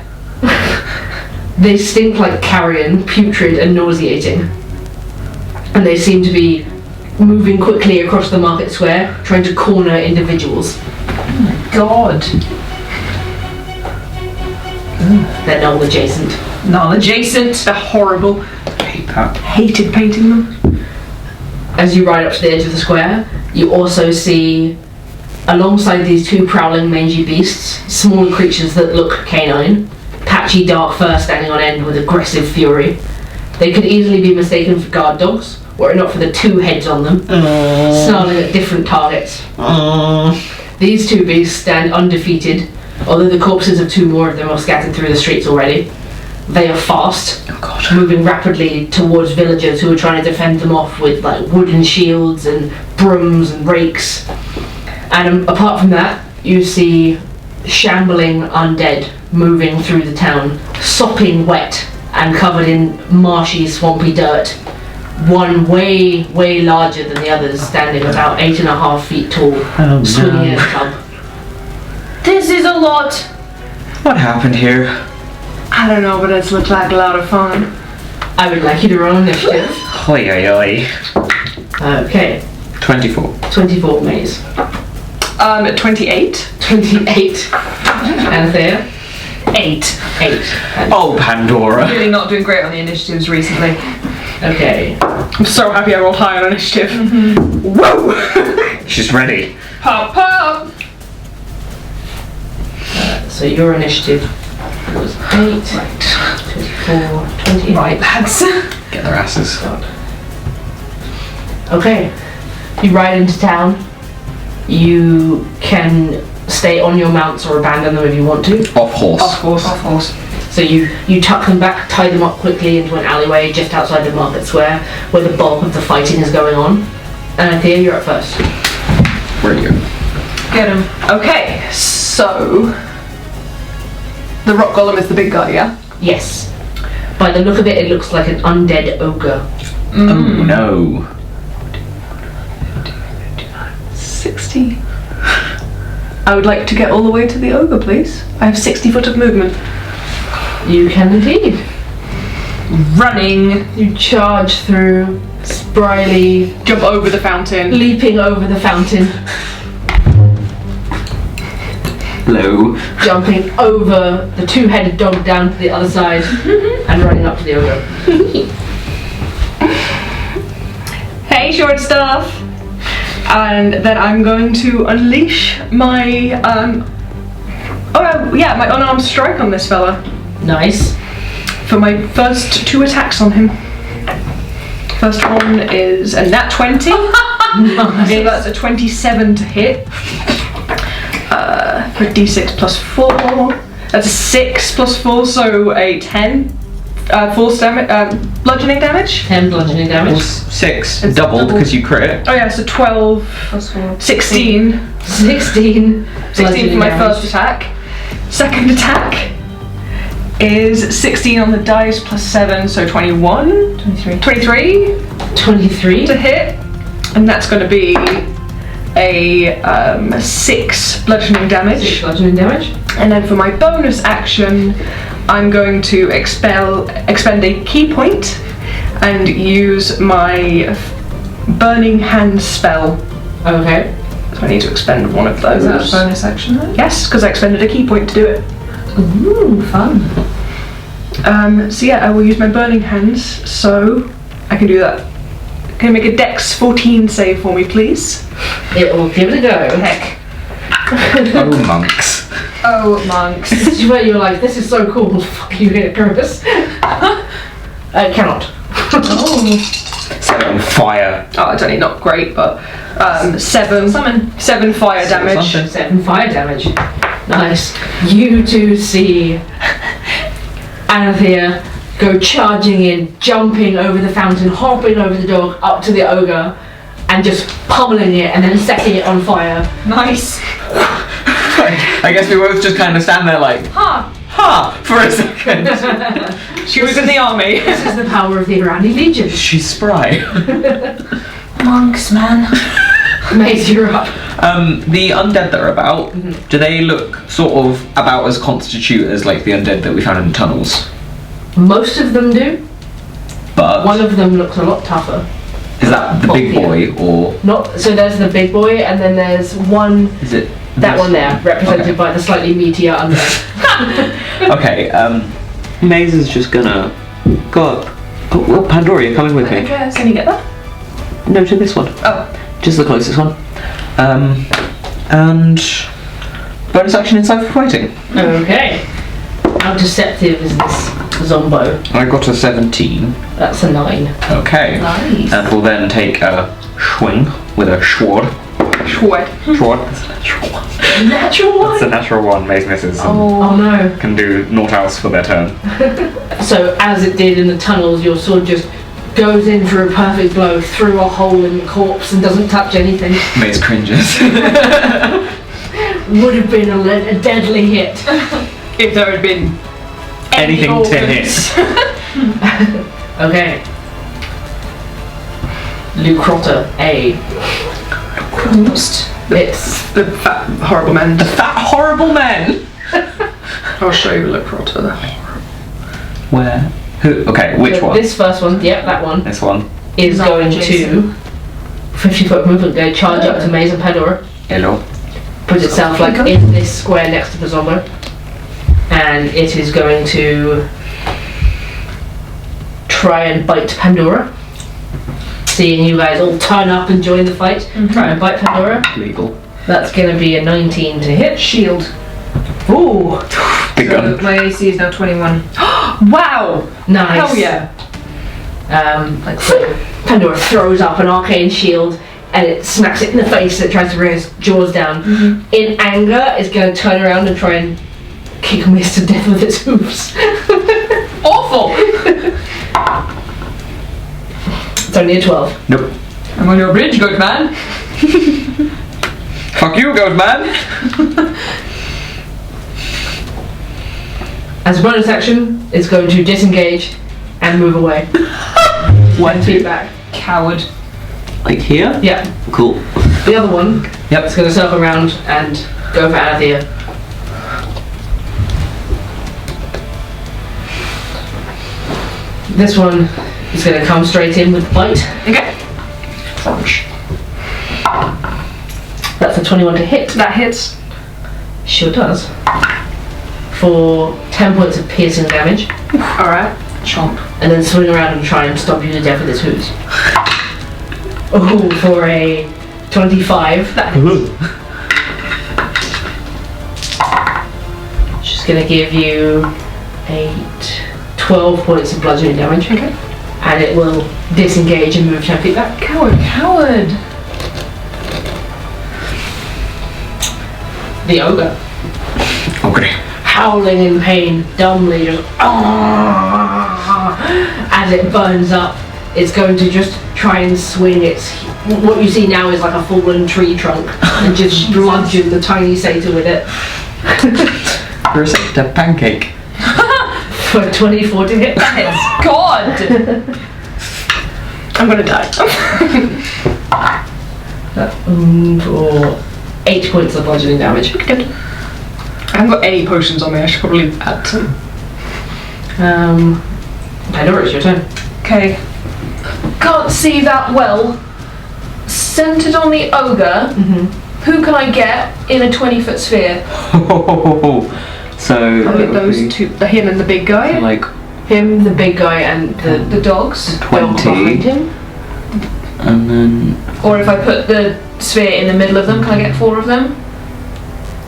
They stink like carrion, putrid and nauseating. And they seem to be moving quickly across the market square, trying to corner individuals. Oh my god. They're null adjacent. Null adjacent. They're horrible. I hate that. Hated painting them. As you ride up to the edge of the square, you also see, alongside these two prowling mangy beasts, smaller creatures that look canine, patchy dark fur standing on end with aggressive fury. They could easily be mistaken for guard dogs, were it not for the two heads on them, snarling at different targets. These two beasts stand undefeated, although the corpses of two more of them are scattered through the streets already. They are fast, moving rapidly towards villagers who are trying to defend them off with like wooden shields and brooms and rakes. And apart from that, you see Shambling Undead moving through the town, sopping wet and covered in marshy, swampy dirt. One way larger than the others, standing about 8.5 feet tall, swinging in a club. This is a lot. What happened here? I don't know, but it's looked like a lot of fun. I would like you to roll initiative. Oi oi oi. Okay, 24. 24 Mayes. 28. 28. Anthea? 8. 8. Oh, Pandora. Really not doing great on the initiatives recently. Okay. I'm so happy I rolled high on initiative. Whoa! She's ready. Pop, pop! So your initiative It was 8, 24, 28. Right, lads. Get their asses. Okay. You ride into town. You can stay on your mounts or abandon them if you want to. Off horse. Of course. So you tuck them back, tie them up quickly into an alleyway just outside the market square where the bulk of the fighting is going on. And Thea, you're up first. Where are you? Get him. Okay, so the rock golem is the big guy, yeah? Yes. By the look of it, it looks like an undead ogre. Oh no. 60. I would like to get all the way to the ogre, please. I have 60 foot of movement. You can indeed. Running. You charge through, spryly Jump over the fountain. leaping over the fountain, Hello. jumping over the two-headed dog down to the other side, and running up to the ogre. Hey, short stuff. And then I'm going to unleash my my unarmed strike on this fella Nice. for my first 2 attacks on him. First one is a nat 20. So that's a 27 to hit. For d6 plus 4. That's a 6 plus 4, so a 10. Force damage, bludgeoning damage. 10 bludgeoning damage. 6. It's Doubled double. because you crit. Oh yeah, so 12 Plus 4. 16. 16. 16 for my first attack. Second attack is 16 on the dice plus 7, so 21. 23 23. to hit. And that's going to be a 6 bludgeoning 6 damage. bludgeoning damage. And then for my bonus action, I'm going to expend a key point and use my Burning Hand spell. Okay. So I need to expend one of those. Is that a bonus action then? Yes, because I expended a key point to do it. Ooh, fun. So yeah, I will use my Burning Hands, so I can do that. Can you make a Dex 14 save for me, please? It will give it a go. Heck. Oh, monks. Oh, monks. This is where you're like, this is so cool. Fuck you, Icarus. Cannot. Oh. Set it on fire. Oh, it's only not great, but 7 fire damage. 7 fire damage. Nice. You two see Anathea go charging in, jumping over the fountain, hopping over the dog, up to the ogre, and just pummeling it and then setting it on fire. Nice. I guess we both just kind of stand there like, Ha! for a second. She was in the army. This is the power of the Irani Legion. She's spry. Monks, man. Mayes, you're up. The undead that are about, do they look sort of about as constitute as like the undead that we found in the tunnels? Most of them do. But One of them looks a lot tougher. is that the big boy or Not so. There's the big boy, and then there's one. is it That this? one there, represented Okay. by the slightly meatier undead. Okay, Mayes is just gonna go up. Oh, well, Pandora, you're coming with me. Can you get that? No, to this one. Oh. Just the closest one. And bonus action inside for fighting. Okay. How deceptive is this zombo? I got a 17. That's a 9. Okay. Nice. And we'll then take a swing with a sword. Sword. Sword. Natural It's a one. natural one. Mayes misses. And Oh no. can do naught else for their turn. So as it did in the tunnels, your sword just goes in for a perfect blow through a hole in the corpse and doesn't touch anything. Mayes cringes. Would have been a deadly hit. If there had been Anything to organs. hit. Okay. Lucrotta A. Almost. It's The fat, horrible man. That horrible man. I'll show you a look for it. Where? Who? Okay, which one? This first one, yep, that one, This one. is Not going adjacent. to 50-foot movement, go charge up to Mayes and Pandora. Hello. Put itself like in this square next to the zombo. And it is going to try and bite Pandora. Seeing you guys all turn up and join the fight, try and bite Pandora. Legal. That's going to be a 19 to hit. Shield. Ooh, Big So gun. my AC is now 21. Wow! Nice. Hell yeah! Pandora throws up an arcane shield and it smacks it in the face. It tries to bring its jaws down. In anger, it's going to turn around and try and kick Miss to death with its hooves. Awful! It's only a 12. Nope. I'm on your bridge, good man. Fuck you, goat man. As a bonus action, it's going to disengage and move away. 1 feet back. Coward. Like here? Yeah. Cool. The other one Yep. is going to circle around and go for Anathea. This one is going to come straight in with bite. Okay. That's a 21 to hit. That hits. Sure does. For 10 points of piercing damage. Alright. Chomp. And then swing around and try and stomp you to death with its hooves. Oh, for a 25. That hits. She's going to give you 12 points of bludgeoning damage. Okay. And it will disengage and move 10 feet back. Coward, coward. The ogre, Okay. howling in pain, dumbly just as it burns up. It's going to just try and swing its. What you see now is like a fallen tree trunk, and just bludgeon the tiny satyr with it. Rosetta pancake. For 24 to hit. God! I'm gonna die. For 8 points of bludgeoning damage. Good. I haven't got any potions on me, I should probably add some. Pandora, it's your turn. Okay. Can't see that well. Centered on the ogre, who can I get in a 20-foot sphere? So I'll get those two, him and the big guy. like Him, the big guy, and The dogs. dog 20, behind him. and then Or if I put the sphere in the middle of them, can I get 4 of them?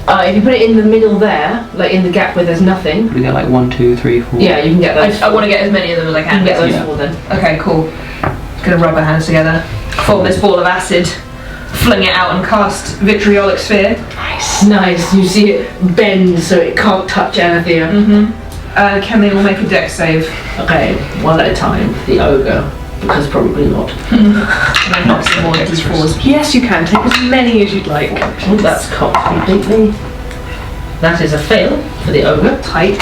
If you put it in the middle there, like in the gap where there's nothing, we get like 1, 2, 3, 4. yeah, you can get those. I want to get as many of them as I You can can. get those Yeah. 4 then. Okay, cool. Gonna rub our hands together, form this ball of acid, fling it out and cast vitriolic sphere. Nice. You see it bend so it can't touch Anathea. Can they all make a dex save? Okay, one at a time. The ogre, because probably not. And I knock some more d4s. Yes, you can. Take as many as you'd like. Oh, that's cocked completely. That is a fail for the ogre. Tight.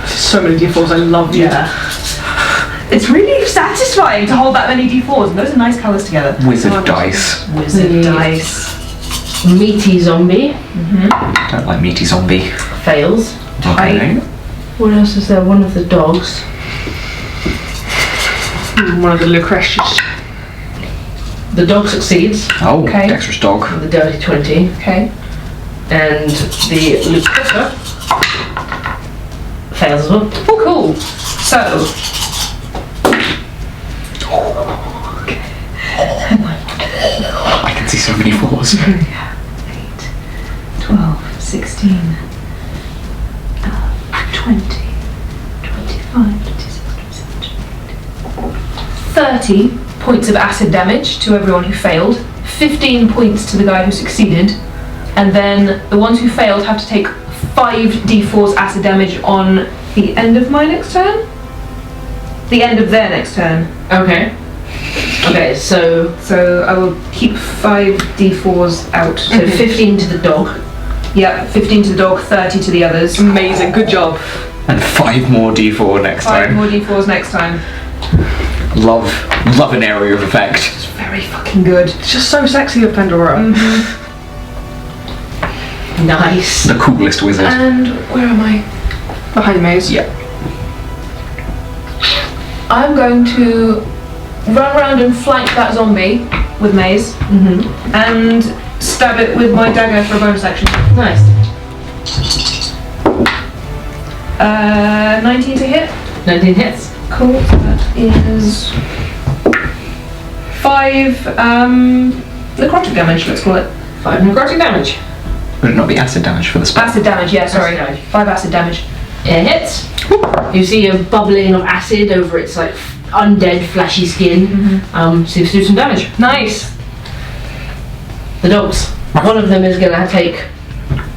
So many d4s. I love you. Yeah. It's really satisfying to hold that many d4s, and those are nice colours together. Wizard dice. Wizard The- dice. Meaty zombie Don't like meaty zombie. fails. Okay. What else is there? One of the dogs. One of the Lucretius. The dog succeeds Oh, Okay. dexterous dog. with a dirty 20. Okay. And the Lucreta fails as well. Oh, cool. So. I can see so many 4s. 12, 16, 20, 25, 26, 27, 30 points of acid damage to everyone who failed, 15 points to the guy who succeeded, and then the ones who failed have to take 5d4s acid damage on the end of my next turn? The end of their next turn. Okay. Okay, so So I will keep 5d4s out. so 15 to the dog. Yeah, 15 to the dog, 30 to the others. Amazing, good job. And 5 more d4 next 5 time. more d4s next time. Love an area of effect. It's very fucking good. It's just so sexy of Pandora. Nice. The coolest wizard. And where am I? Behind Mayes. Yeah. I'm going to run around and flank that zombie with Mayes and stab it with my dagger for a bonus action. Nice. 19 to hit. 19 hits. Cool. So that is 5 necrotic damage, let's call it. 5 necrotic damage. Would it not be acid damage for the spell? Acid damage, yeah, sorry. Acid damage. 5 acid damage. It hits. You see a bubbling of acid over its like undead fleshy skin. Seems to do some damage. Nice. The dogs. One of them is gonna take.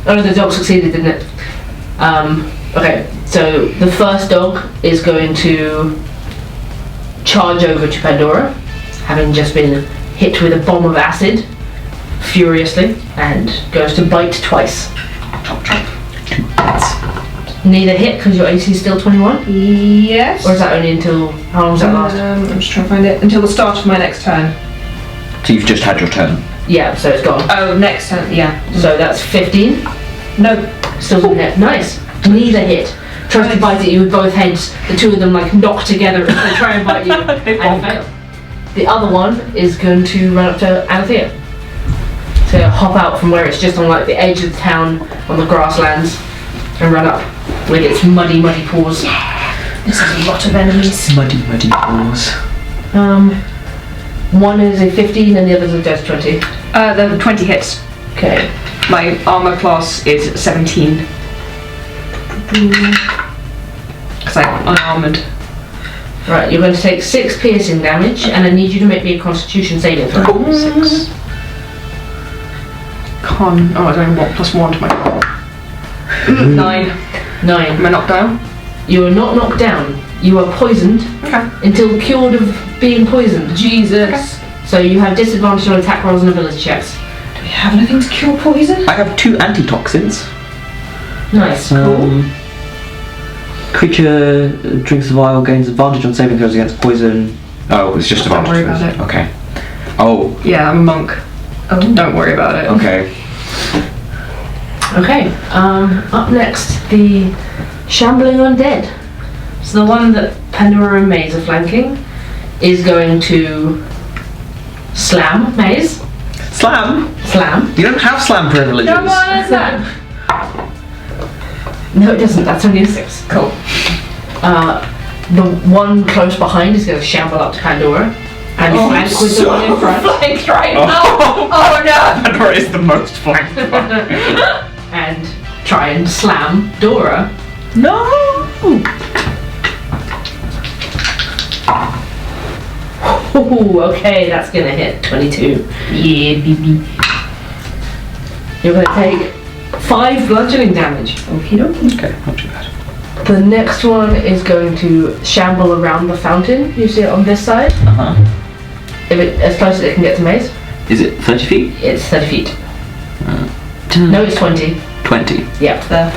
Oh no, the dog succeeded, didn't it? Okay, so the first dog is going to charge over to Pandora, having just been hit with a bomb of acid, furiously, and goes to bite twice. Neither hit because your AC is still 21? Yes. Or is that only until. How long does that last? I'm just trying to find it. Until the start of my next turn. So you've just had your turn. Yeah, so it's gone. Oh, next turn, yeah. So that's 15. No. Still doesn't hit. Nice. Neither hit. Tries to bite at you with both heads. The two of them like knock together and try and bite you and fail. The other one is going to run up to Alithea. So hop out from where it's just on like the edge of the town on the grasslands and run up with its muddy paws. This is a lot of enemies. Muddy paws. One is a 15 and the other is a dirty 20. The 20 hits. Okay. My armor class is 17. Because I'm unarmored. Right, you're going to take 6 piercing damage and I need you to make me a constitution saving throw. 6. Con. Oh, I don't know what +1 to my con. 9. 9. Am I knocked down? You are not knocked down. You are poisoned Okay. until cured of being poisoned. Jesus. So you have disadvantage on attack rolls and ability checks. Do we have anything to cure poison? I have 2 antitoxins. Nice. Cool. Creature drinks the vial, gains advantage on saving throws against poison. Oh, it's just Don't advantage. worry about it. Okay. Oh, Yeah, I'm a monk. Oh. Don't worry about it. okay. Okay. Up next, the Shambling Undead. So the one that Pandora and Mayes are flanking is going to slam Mayes. Slam? Slam. You don't have slam privileges. Come on, it's that. No, it doesn't. That's only a 6. Cool. The one close behind is going to shamble up to Pandora and flank with the one in front. Flanked right Oh. now. Oh no. Pandora is the most flanked one. And try and slam Dora. No! Ooh, okay, that's gonna hit 22. Yeah, baby. You're gonna take 5 bludgeoning damage. Okie dokie. Okay, not too bad. The next one is going to shamble around the fountain. You see it on this side. Uh-huh. If it as close as it can get to Maze, Is it 30 feet? it's 30 feet. No, it's 20. 20. Yep, there.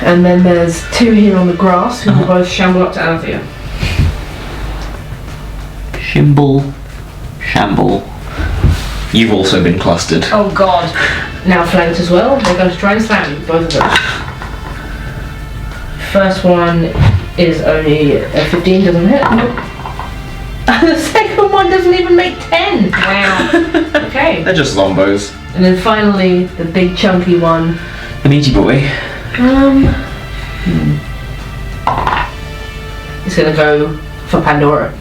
And then there's 2 here on the grass who will both shamble up to Alithea. Shamble. You've also been clustered. Oh god. Now flanked as well. They're going to try and slam you, both of them. First one is only a 15, doesn't hit. Nope. The second one doesn't even make 10. Wow. Okay. They're just zombos. And then finally, the big chunky one. The meaty boy. It's going to go for Pandora.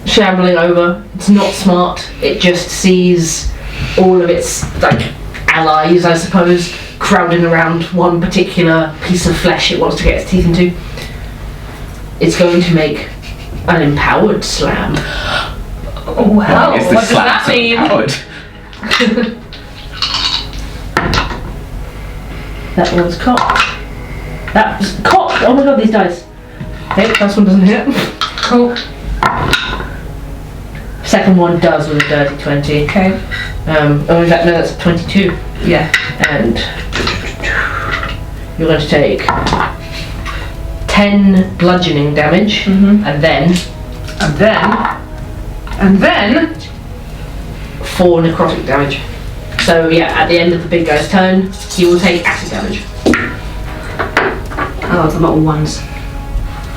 Shambling over. It's not smart. It just sees all of its like allies, I suppose, crowding around one particular piece of flesh it wants to get its teeth into. It's going to make an empowered slam. Oh wow. Is What this does that slap mean? empowered? That one's cocked. That was cocked! Oh my god, these dice. Okay, first one doesn't hit. Cool. Second one does with a dirty 20. Okay. Oh, in fact, no, that's a 22. Yeah. And you're going to take 10 bludgeoning damage, and then 4 necrotic damage. So yeah, at the end of the big guy's turn, he will take acid damage. Oh, that's a lot of ones.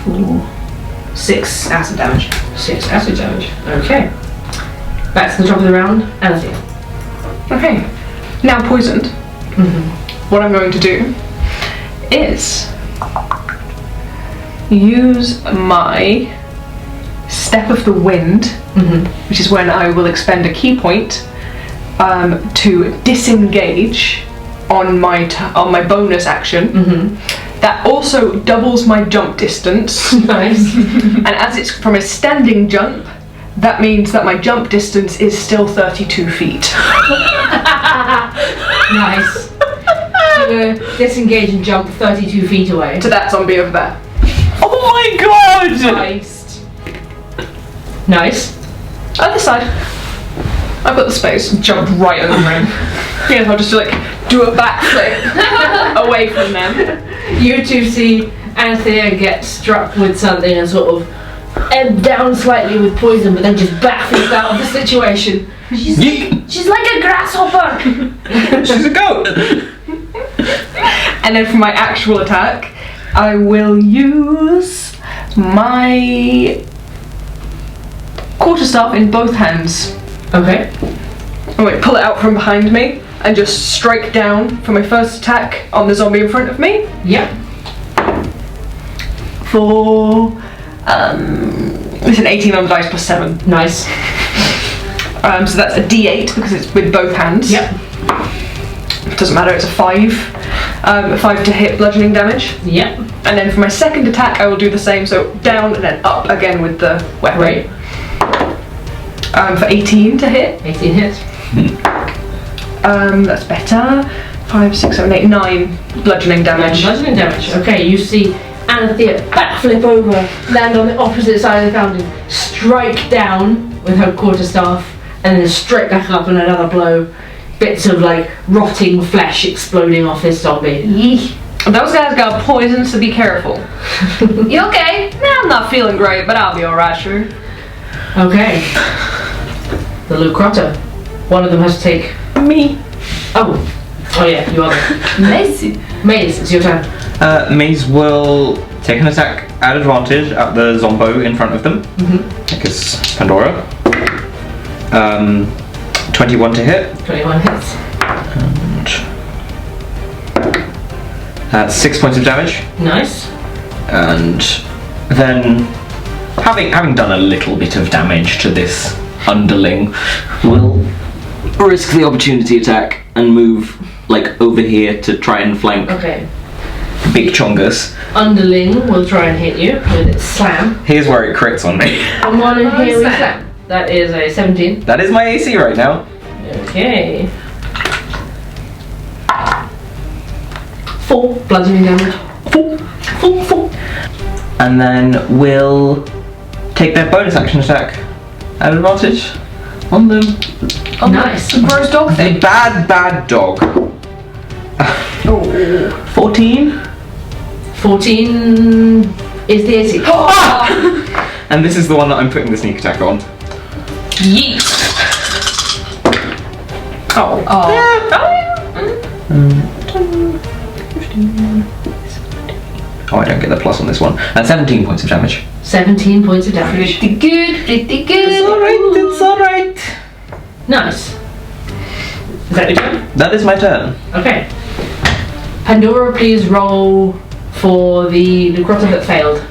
4, 6 acid damage. 6 acid damage. Okay. Back to the top of the round, Alithea. Okay. Now poisoned. What I'm going to do is use my Step of the Wind, which is when I will expend a key point to disengage on my bonus action. That also doubles my jump distance. Nice. And as it's from a standing jump, that means that my jump distance is still 32 feet. Nice. So you're gonna disengage and jump 32 feet away. To that zombie over there. Oh my god! Nice. Other side. I've got the space. Jump right over him. Yeah, I'll just like do a backflip away from them. You two see Anthea get struck with something and sort of ebb down slightly with poison, but then just backflips out of the situation. She's like a grasshopper. She's a goat! And then for my actual attack, I will use my quarterstaff in both hands. Okay. Oh wait, pull it out from behind me and just strike down for my first attack on the zombie in front of me. Yep. For it's an 18 on the dice plus 7. Nice. So that's a D8 because it's with both hands. Yep. It doesn't matter, it's a 5. A 5 to hit bludgeoning damage. Yep. And then for my second attack, I will do the same. So down and then up again with the weapon. Right. For 18 to hit. 18 hits. That's better. 5, 6, 7, 8, 9 bludgeoning damage. Bludgeoning damage. Okay, you see Anthea backflip over, land on the opposite side of the fountain, strike down with her quarterstaff, and then straight back up in another blow. Bits of like rotting flesh exploding off this zombie. Yeesh. Those guys got poison, so be careful. You okay? Nah, I'm not feeling great, but I'll be alright, sure. Okay. The Lucrota. One of them has to take Me. Oh yeah, you are there. Lazy. Mayes, it's your turn. Mayes will take an attack at advantage at the zombo in front of them. Because Pandora. 21 to hit. 21 hits. And that's 6 points of damage. Nice. And then, having done a little bit of damage to this underling, we'll risk the opportunity attack and move like over here to try and flank Okay. Big Chongus. Underling will try and hit you with its slam. Here's where it crits on me. Come on and here we slam. That is a 17. That is my AC right now. Okay. 4 bludgeoning damage. 4. And then we'll take their bonus action attack at advantage on them. Oh, Nice. The gross dog The thing. bad dog. 14. 14 is the AC. And this is the one that I'm putting the sneak attack on. Yeet. Oh. Oh, I don't get the plus on this one. And 17 points of damage. 17 points of damage. Pretty good, pretty good. It's alright. Nice. Is that your turn? That is my turn. Okay. Pandora, please roll for the Lucrota that failed.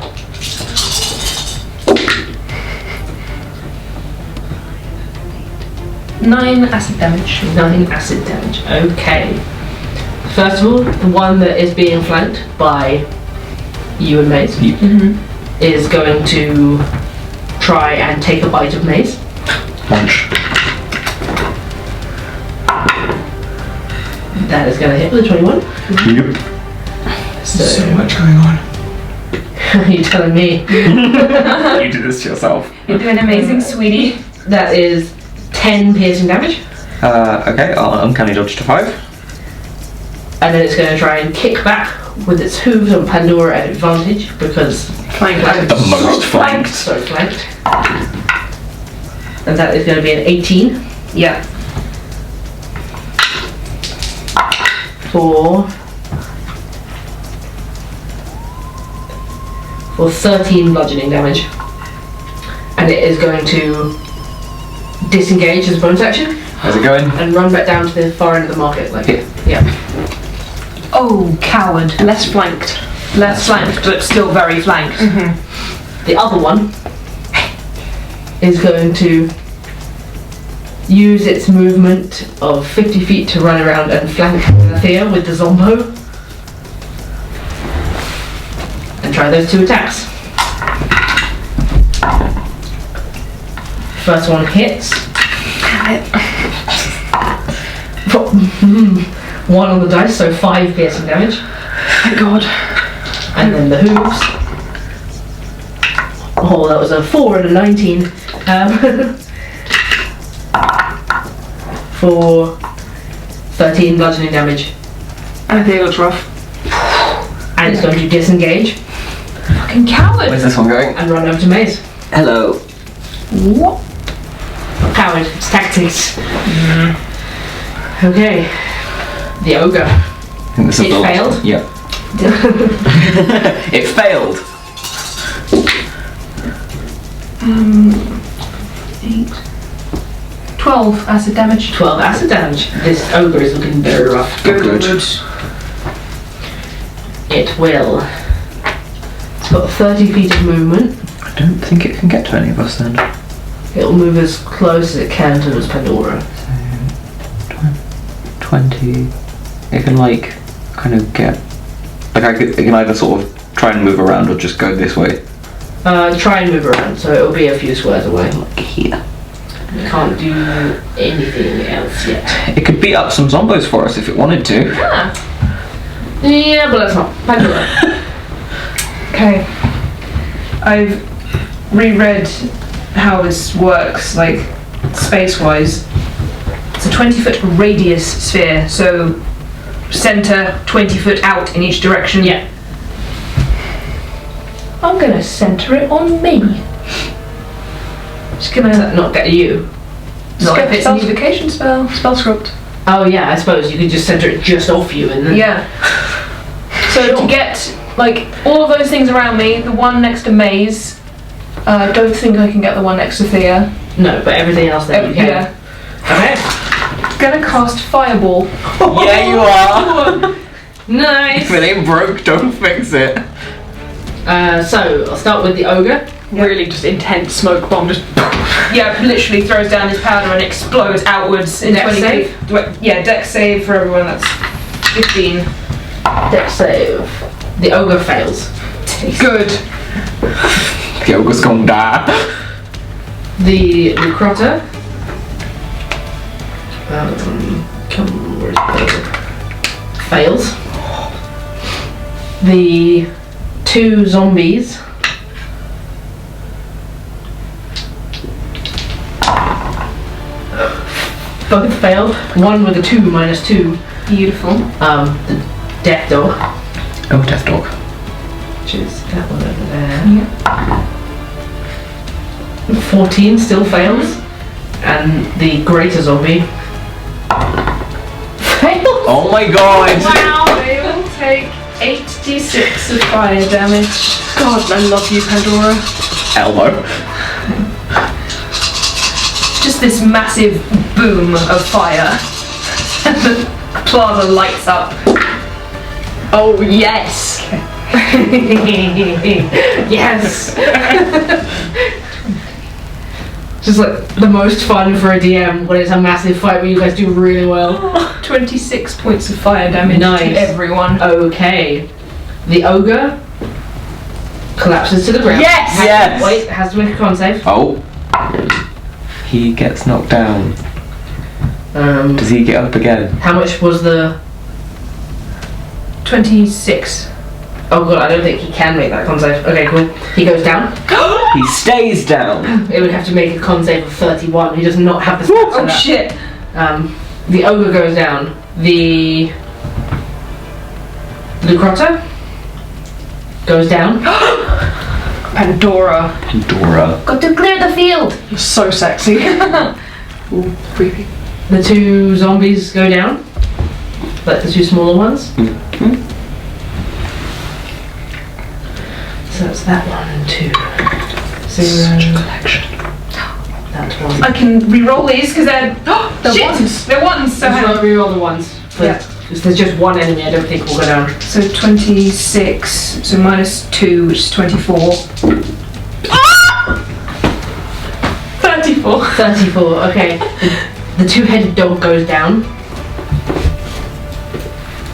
9 acid damage. 9 acid damage. Okay. First of all, the one that is being flanked by you and Mayes is going to try and take a bite of Mayes. Punch. That is going to hit with a 21. Yep. So much going on. you're telling me. You did this to yourself. You're doing amazing, sweetie. That is 10 piercing damage. Okay, I'll uncanny dodge to 5. And then it's going to try and kick back with its hooves on Pandora at advantage because flanked. The most flanked. So flanked. And that is going to be an 18. Yeah. For 13 bludgeoning damage. And it is going to disengage as a bonus action How's it going? and run back down to the far end of the market. Like, Here. yeah. Oh, coward. Less flanked. Less flanked, but still very flanked. The other one is going to use its movement of 50 feet to run around and flank Thea with the Zombo. And try those 2 attacks. First one hits. 1 on the dice, so 5 piercing damage. Thank God. And then the hooves. Oh, that was a 4 and a 19. For 13 bludgeoning damage. I think it looks rough. And it's going to disengage Fucking coward. Where's this one going? and run over to Mayes. Hello. What? Coward, it's tactics. Okay. The ogre. I think this is It the last failed? one. Yep. It failed. 8. 12 acid damage. 12 acid damage. This ogre is looking very rough. Good. It will. It's got 30 feet of movement. I don't think it can get to any of us then. It will move as close as it can towards Pandora. 20. It can like kind of get it can either sort of try and move around or just go this way. Try and move around, so it'll be a few squares away. Like here. You can't do anything else yet. It could beat up some zombos for us if it wanted to. Yeah, but that's not Pandora. Okay. I've reread how this works, like space-wise. It's a 20-foot radius sphere, so center 20 foot out in each direction. Yeah. I'm gonna center it on me. Just gonna Not get you. not if it's an evocation spell script. Oh yeah, I suppose you could just center it just off you and then... Yeah. So to get like all of those things around me, the one next to Mayes, I don't think I can get the one next to Thea. No, but everything else then you can. Yeah. Okay. Gonna cast Fireball. Yeah, you are. Nice! If it ain't broke, don't fix it. So, I'll start with the ogre. Really just intense smoke bomb, just yeah, literally throws down his powder and explodes outwards in Dex 20 save? feet. Yeah, dex save for everyone, that's 15. Dex save. The ogre fails. Good. The ogre's gonna die. The Recruiter. Where's the ogre? Fails. The 2 zombies. Both failed. One with a 2 minus 2. Beautiful. The death dog, Oh, death dog. which is that one over there. Yeah. 14 still fails. And the greater zombie fails. Oh my god. Wow, they will take 8d6 of fire damage. God, I love you, Pandora. Elmo. Just this massive boom of fire. And the plaza lights up. Oh, yes! Yes. Just like the most fun for a DM when it's a massive fight where you guys do really well. 26 points of fire damage Nice. to everyone. Okay. The ogre collapses to the ground. Yes! Yes! Wait, has to make a con save. Oh. He gets knocked down. Does he get up again? How much was the... 26. Oh god, I don't think he can make that con save. Okay, cool. He goes down. He stays down. It would have to make a con save of 31. He does not have the stats for Oh that. shit! The ogre goes down. The Lucrota goes down. Pandora. Pandora. Got to clear the field. You're so sexy. Ooh, creepy. The 2 zombies go down. Like the 2 smaller ones. So that's that one and 2. 0. Collection. That one. I can re-roll these because they're shit. ones. They're ones. So Just hang on. reroll the ones. Yeah. Because there's just one enemy I don't think will go down. So 26. So minus 2, which is 24. 34. 34, okay. The two-headed dog goes down.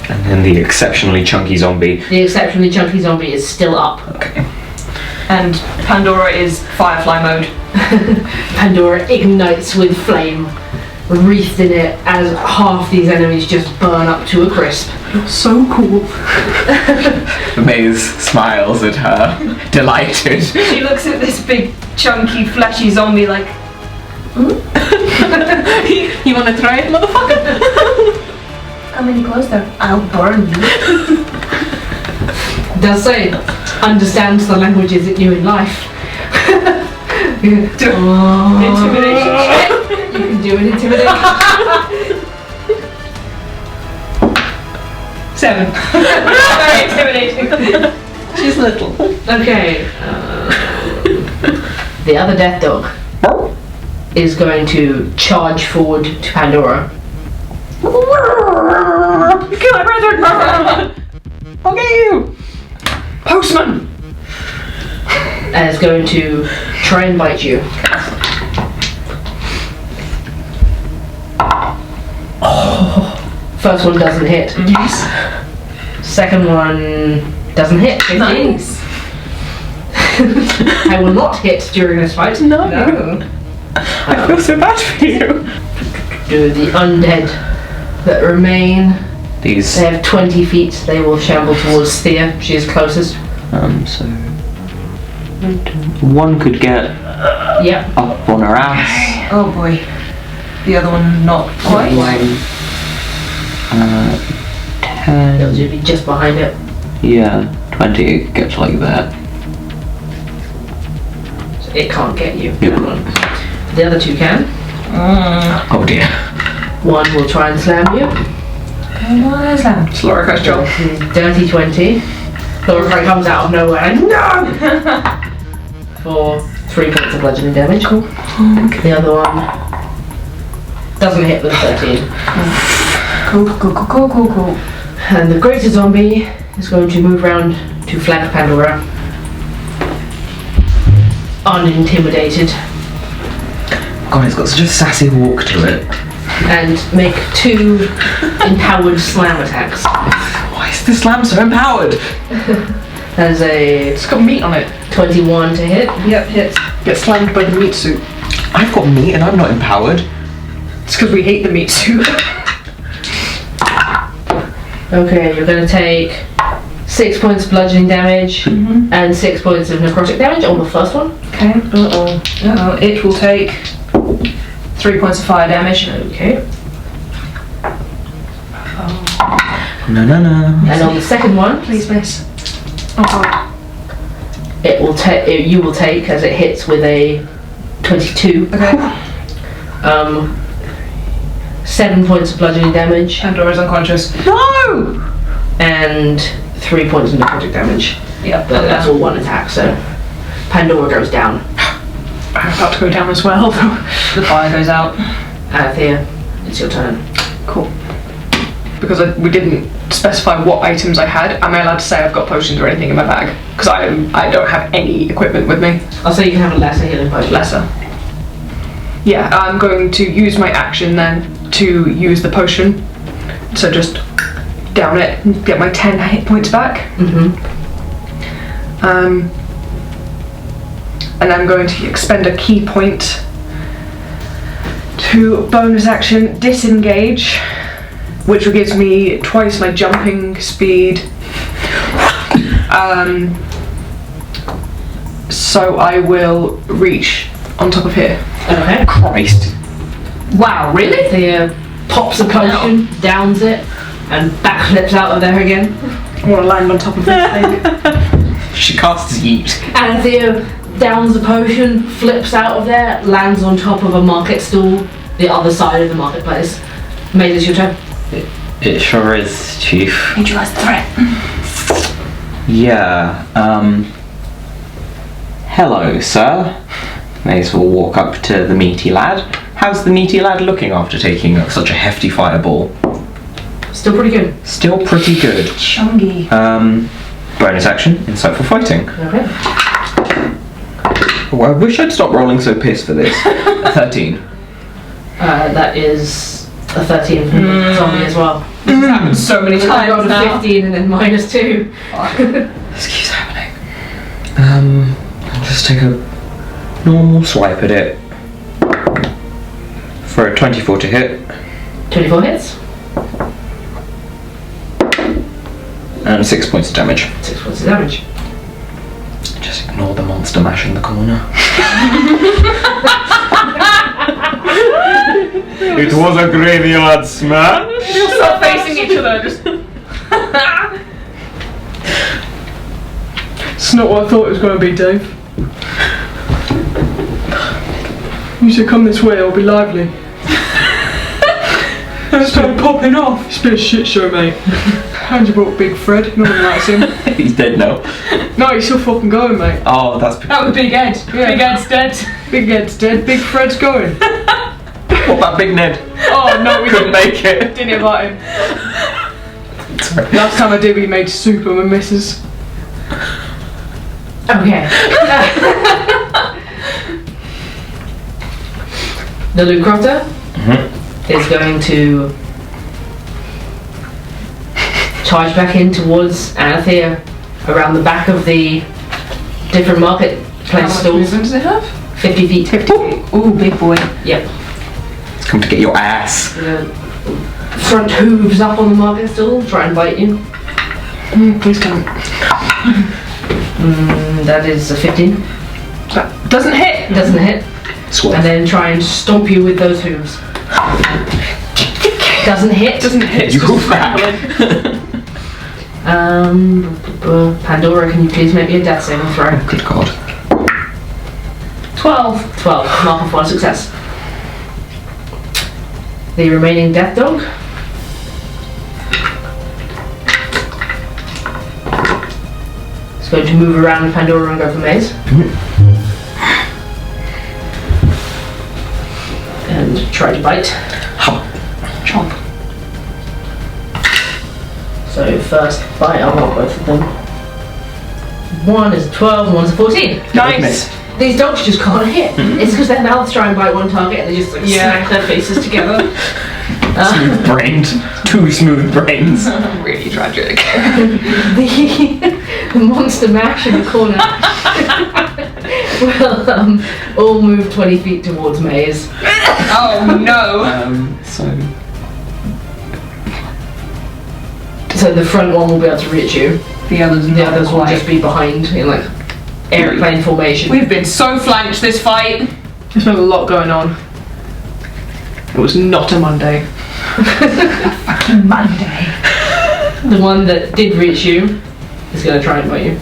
And then the exceptionally chunky zombie. The exceptionally chunky zombie is still up. Okay. And Pandora is Firefly mode. Pandora ignites with flame, wreathed in it, as half these enemies just burn up to a crisp. So cool. Mayes smiles at her, delighted. She looks at this big, chunky, fleshy zombie like, You wanna try it, motherfucker? come any closer, I'll burn you. Does say, understands the languages it knew in life. Intimidation. You can do an intimidation. 7. Very intimidating. She's little. Okay. The other death dog is going to charge forward to Pandora. Kill my brethren! I'll get you! Postman! And is going to try and bite you. First one doesn't hit. Yes. Second one doesn't hit. 15. Nice. I will not hit during this fight. No. I feel so bad for you. Do the undead that remain. These, They have 20 feet. They will shamble towards Thea. She is closest. so... One could get Yep. up on her ass. Oh boy. The other one not quite. 10... It'll just be just behind it. Yeah, 20, it could get to like that. So it can't get you. Yep. That one. The other two can. Oh dear. One will try and slam you. It's Lorica's job. Dirty 20. Lorica comes out of nowhere and no! For 3 points of bludgeoning damage. Cool. The other one doesn't hit with 13. Cool. And the greater zombie is going to move round to flank Pandora. Unintimidated. God, it's got such a sassy walk to it. And make 2 empowered slam attacks. Why is the slam so empowered? That is a It's got meat on it. 21 to hit. Yep, hits. Get slammed by the meat suit. I've got meat and I'm not empowered. It's because we hate the meat suit. Okay, you're going to take 6 points of bludgeoning damage and 6 points of necrotic damage on the first one. Okay. Uh-oh. It will take 3 points of fire damage. Okay. No. And on the second one, Please miss. Oh god. it will take. You will take as it hits with a 22. Okay. 7 points of bludgeoning damage Pandora's unconscious. No! and 3 points of necrotic damage. Yep. But that's all one attack, so Pandora goes down. I'm about to go down as well, though. The fire goes out. Thea, it's your turn. Cool. Because we didn't specify what items I had, am I allowed to say I've got potions or anything in my bag? Because I don't have any equipment with me. I'll say you can have a lesser healing potion. Lesser. Yeah, I'm going to use my action then to use the potion. So just down it and get my 10 hit points back. And I'm going to expend a key point to bonus action disengage, which gives me twice my jumping speed. So I will reach on top of here. Okay. Christ. Wow, really? Thea pops a potion, downs it, and backflips out of there again. I want to land on top of this thing. She casts yeet. And Thea downs the potion, flips out of there, lands on top of a market stall, the other side of the marketplace. Maybe it's your turn. It sure is, Chief. Neutralize the threat. Yeah, hello, sir. Mayes will walk up to the meaty lad. How's the meaty lad looking after taking such a hefty fireball? Still pretty good. Still pretty good. Chungy. Bonus action, insightful fighting. Okay. Oh, I wish I'd stop rolling so pissed for this. 13. That is a 13 for the zombie as well. This has happened so many I times rolled a now. 15 and then -2. This keeps happening. I'll just take a normal swipe at it. For a 24 to hit. 24 hits. And 6 points of damage. 6 points of damage. Just ignore the monster mash in the corner. It was a graveyard smash. You'll start facing each other, just... It's not what I thought it was going to be, Dave. You should come this way, I'll be lively. Let's start popping off. It's been a shit show, mate. And you brought Big Fred, no one likes him. He's dead now. No, he's still fucking going, mate. Oh, that's That was Big Ed. Yeah. Big Ed's dead. Big Ed's dead, Big Fred's going. what about Big Ned? Oh no, we Couldn't make it. didn't invite him. Sorry. Last time I did, we made soup and my missus. Okay. The loot crofter is going to charge back in towards Anathea around the back of the different marketplace stalls. does it have? 50 feet. 50 feet. Ooh, big boy. Yep. It's come to get your ass. Front hooves up on the market stall, try and bite you. Please don't. That is a 15. That doesn't hit. Doesn't hit. Swap. And then try and stomp you with those hooves. Doesn't hit. Doesn't hit. You it's go just back. Pandora, can you please make me a death saving throw? Good God. 12. Mark of 1 success. The remaining death dog is going to move around Pandora and go for Mayes. And try to bite. Chomp. So first bite, I'll roll both of them. One is a 12 and one's a 14. Nice. These dogs just can't hit. It's because their mouths try and bite one target and they just like smack their faces together. Smooth brained. 2 smooth brains. Really tragic. The monster mash in the corner will all move 20 feet towards Mayes. Oh no. So the front one will be able to reach you. The others The others will just be behind in like airplane formation. We've been so flanked this fight. There's been a lot going on. It was not a Monday. Monday. The one that did reach you is going to try and bite you.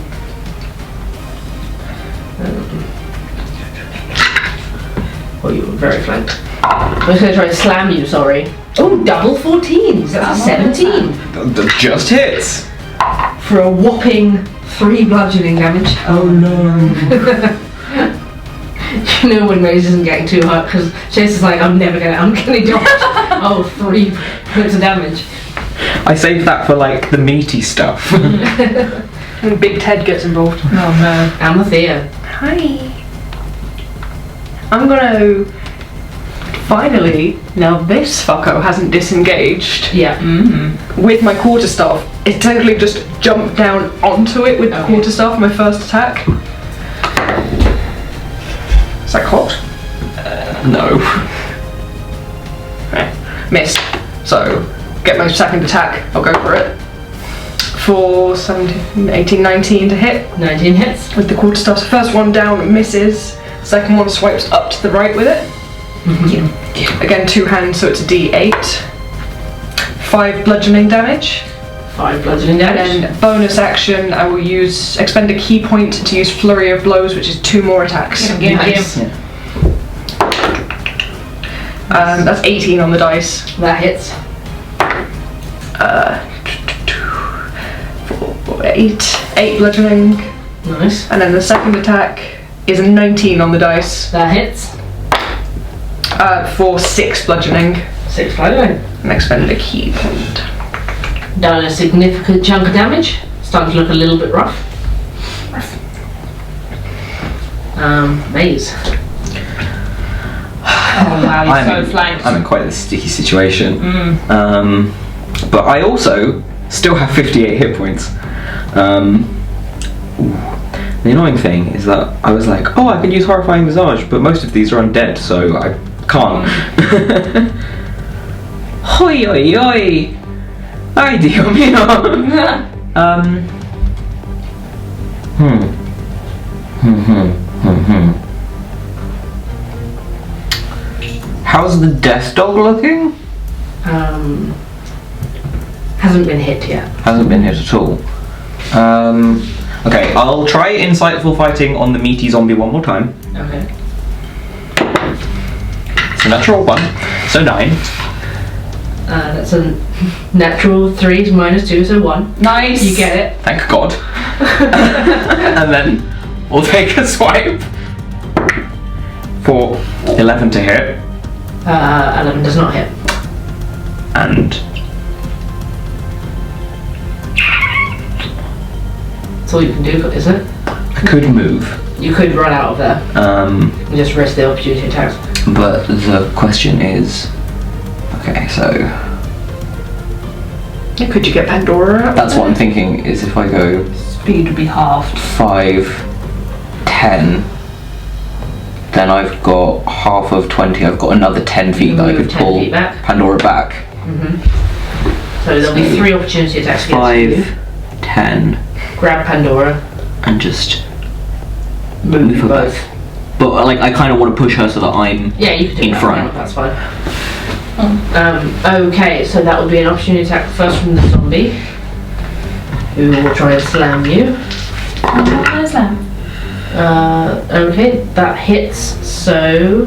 Oh, you were very flanked. I'm just going to try to slam you, sorry. Oh, double 14s. That's a 17. Just hits. For a whopping 3 bludgeoning damage. Oh no. You know when Mayes isn't getting too hurt because Chase is like, I'm gonna dodge. Oh, 3 points of damage. I saved that for like the meaty stuff. And Big Ted gets involved. Oh no. Amathea. Hi. I'm gonna finally, now this fucko hasn't disengaged. Yeah. With my quarterstaff, it totally just jumped down onto it with the quarterstaff, my first attack. Is that caught? No. Okay. Missed. So, get my second attack, I'll go for it. For 17, 18, 19 to hit 19 hits. with the quarterstaff. So first one down misses, second one swipes up to the right with it. Again, 2 hands, so it's a D8. 5 bludgeoning damage. 5 bludgeoning damage. And then bonus action, I will expend a key point to use Flurry of Blows, which is 2 more attacks. Nice. That's 18 on the dice. That hits. 8 bludgeoning. Nice. And then the second attack is a 19 on the dice. That hits. For 6 bludgeoning. 6 bludgeoning. And expend a key point. Done a significant chunk of damage. Starting to look a little bit rough. Mayes. wow, you're so flanked. I'm in quite a sticky situation. But I also still have 58 hit points. The annoying thing is that I was like, oh, I could use Horrifying Visage, but most of these are undead, so I can't. Hoi oi oi! Ay, Dio mio! How's the death dog looking? Hasn't been hit yet. Hasn't been hit at all. Okay, I'll try insightful fighting on the meaty zombie one more time. Okay. It's a natural 1, so 9. That's a natural 3 minus 2, so 1. Nice. You get it. Thank God. And then we'll take a swipe for 11 to hit. 11 does not hit. And That's all you can do, is it? I could move. You could run out of there. And just risk the opportunity attacks. But the question is, okay, so Could you get Pandora out? that's what I'm thinking. Is if I go Speed would be halved. 5, 10, then I've got half of 20. I've got another 10 feet that I Move could 10 pull feet back. Pandora back. So there'll be 3 opportunity attacks against 5, 10, Grab Pandora. and just Move her both. back. But like, I kind of want to push her so that I'm Yeah, you can do in that. front. Yeah, that's fine. Okay, so that would be an opportunity attack first from the zombie, who will try and slam you. Nice slam. Okay, that hits, so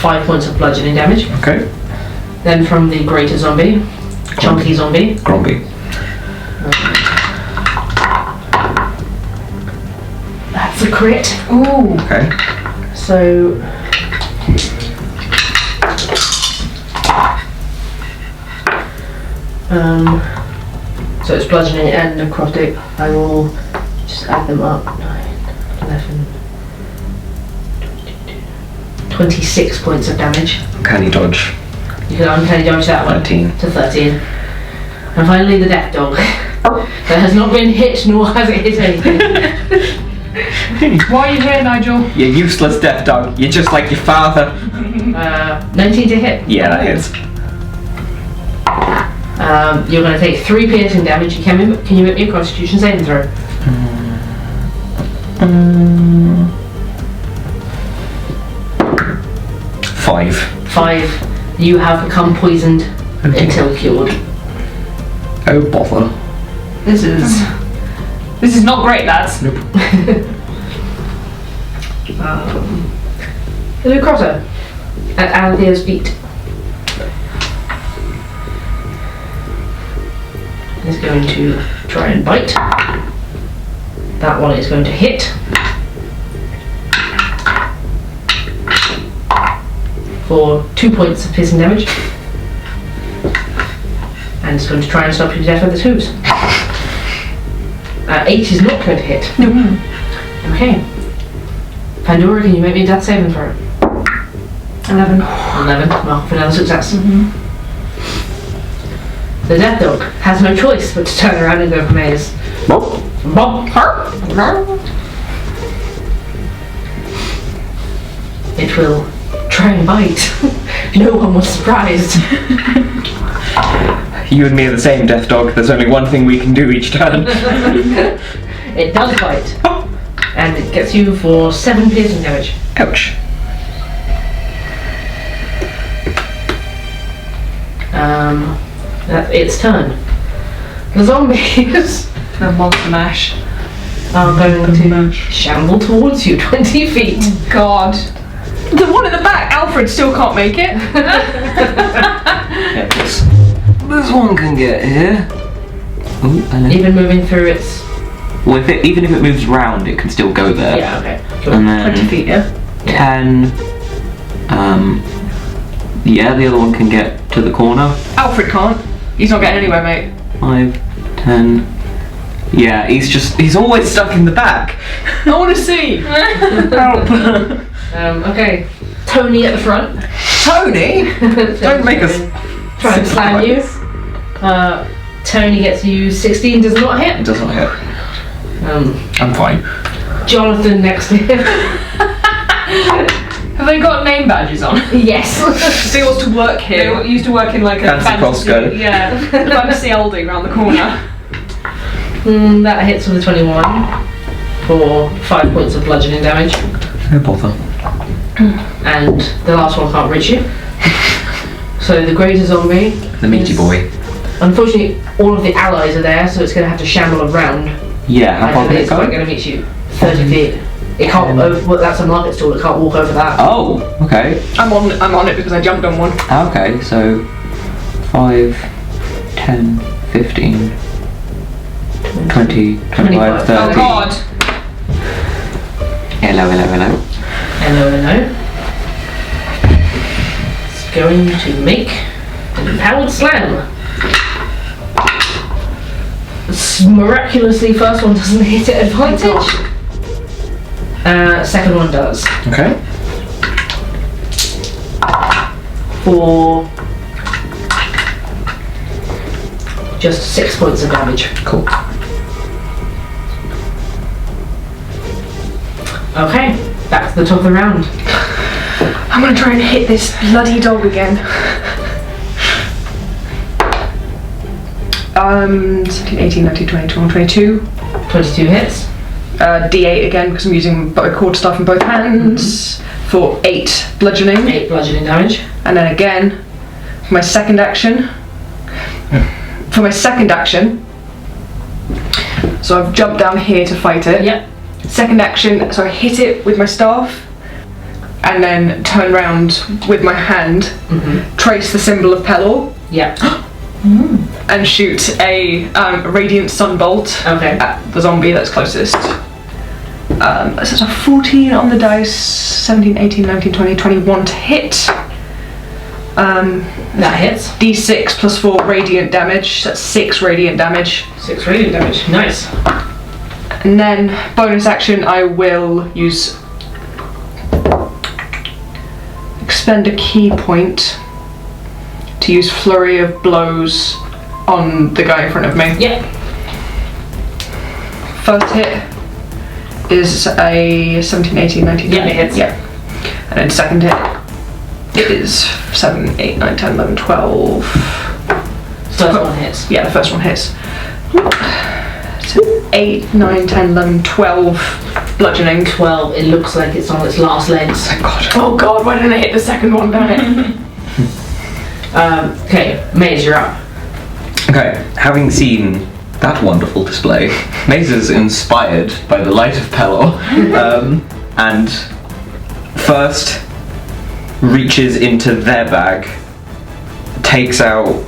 5 points of bludgeoning damage. Okay. Then from the greater zombie, chunky zombie. Grumpy. That's a crit. Ooh. Okay. So so it's bludgeoning and necrotic. I will just add them up. 9, 11, 26 points of damage. Can you dodge? You can uncanny dodge that one 13. to 13. And finally the death dog. That has not been hit, nor has it hit anything. Why are you here, Nigel? You useless death dog. You're just like your father. 19 to hit. Yeah, that hits. You're going to take 3 piercing damage. Can you make me a Constitution saving throw? 5. 5. You have become poisoned until cured. Oh bother. This is not great, lads. Nope. The Necrotter at Aldea's feet is going to try and bite. That one is going to hit for 2 points of piercing damage, and it's going to try and stop you to death with its hooves. 8 is not going to hit. Okay. Pandora, can you make me a death saving throw? 11. 11. Well, for another success. The death dog has no choice but to turn around and go for Mayes. Bob. It will try and bite. No one was surprised. You and me are the same, death dog. There's only one thing we can do each turn. It does bite. And it gets you for 7 piercing damage. Ouch. That's its turn. The zombies The monster mash. are going to shamble towards you 20 feet. God. The one at the back, Alfred, still can't make it. Yeah, this one can get here. Ooh, and then, Even moving through its... well, even if it moves round, it can still go there. Yeah, okay. Sure. And then 20 feet, yeah. 10. Yeah, the other one can get to the corner. Alfred can't. He's not getting anywhere, mate. 5, 10. Yeah, he's always stuck in the back. I want to see. Help! Okay. Tony at the front. Tony! Don't make us try and slam you. Tony gets you 16, does not hit. It does not hit. I'm fine. Jonathan next to him. Have they got name badges on? Yes. So he wants to work here. They used to work in like a Fancy Costco. Yeah, fancy Aldi around the corner. That hits with a 21 for 5 points of bludgeoning damage. No bother. And the last one can't reach you. So the greater zombie. The meaty boy. Unfortunately, all of the allies are there, so it's going to have to shamble around. Yeah, how far And can it it's not go? going to meet you 30 feet. It can't. Well, that's a market stall. It can't walk over that. Oh, okay. I'm on it because I jumped on one. Okay, so 5, 10, 15, 20, 25, 30. Oh god. Hello. Hello. It's going to make an empowered slam. Miraculously, first one doesn't hit at advantage. Second one does. Okay. For just 6 points of damage. Cool. Okay, back to the top of the round. I'm gonna try and hit this bloody dog again. 17, 18, 19, 20, 21, 22. 22 hits. D8 again because I'm using cord staff in both hands for 8 bludgeoning. 8 bludgeoning damage. And then again, for my second action. So I've jumped down here to fight it. Yep. Second action, so I hit it with my staff. And then turn round with my hand, trace the symbol of Pelor. Yep. And shoot a radiant sunbolt Okay. at the zombie that's closest. So it's a 14 on the dice, 17, 18, 19, 20, 21 to hit. That hits. D6 plus 4 radiant damage, that's 6 radiant damage. 6 radiant damage. Nice. And then bonus action, I will use expend a key point to use flurry of blows on the guy in front of me. Yep. First hit is a 17, 18, 19, 20. Yeah, it hits. Yeah. And then second hit is 7, 8, 9, 10, 11, 12. First one hits. Yeah, the first one hits. So 8, 9, 10, 11, 12 bludgeoning. 12. It looks like it's on its last legs. Thank God. Oh God, why didn't I hit the second one, damn it? Okay, Mayes, you're up. Okay, having seen that wonderful display, Mayes is inspired by the light of Pelor, and first reaches into their bag, takes out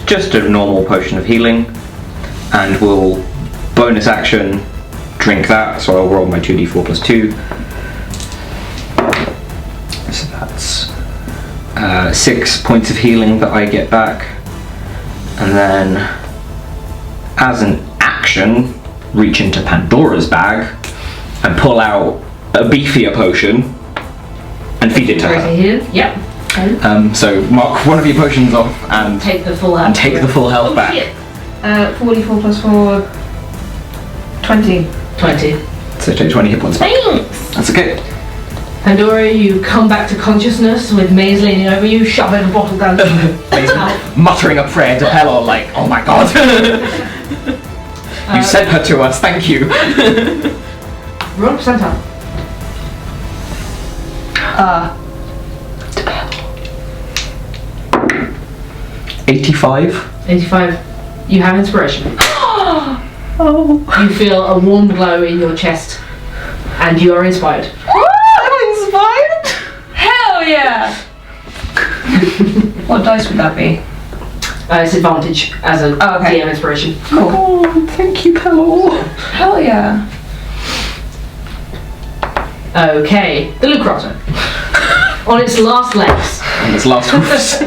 just a normal potion of healing, and will bonus action drink that, so I'll roll my 2d4 plus 2. So that's 6 points of healing that I get back, and then as an action reach into Pandora's bag and pull out a beefier potion and feed it to Right her. here. Yep. So mark one of your potions off and Take the full health. and take the full health back. 44 plus 4, 20. 20. So take 20 hit points back. Thanks! That's okay. Pandora, you come back to consciousness with Mayes leaning over you, shoving a bottle down your mouth. Muttering a prayer to Pelor like, oh my god. You sent her to us, thank you. Roll a percentile. 85. 85. You have inspiration. Oh. You feel a warm glow in your chest, and you are inspired. I'm inspired? Hell yeah! What dice would that be? It's advantage as a okay. DM inspiration. Oh, thank you, Pelor. Hell yeah. Okay, the Lucrotter. On its last legs. And its last hoofs.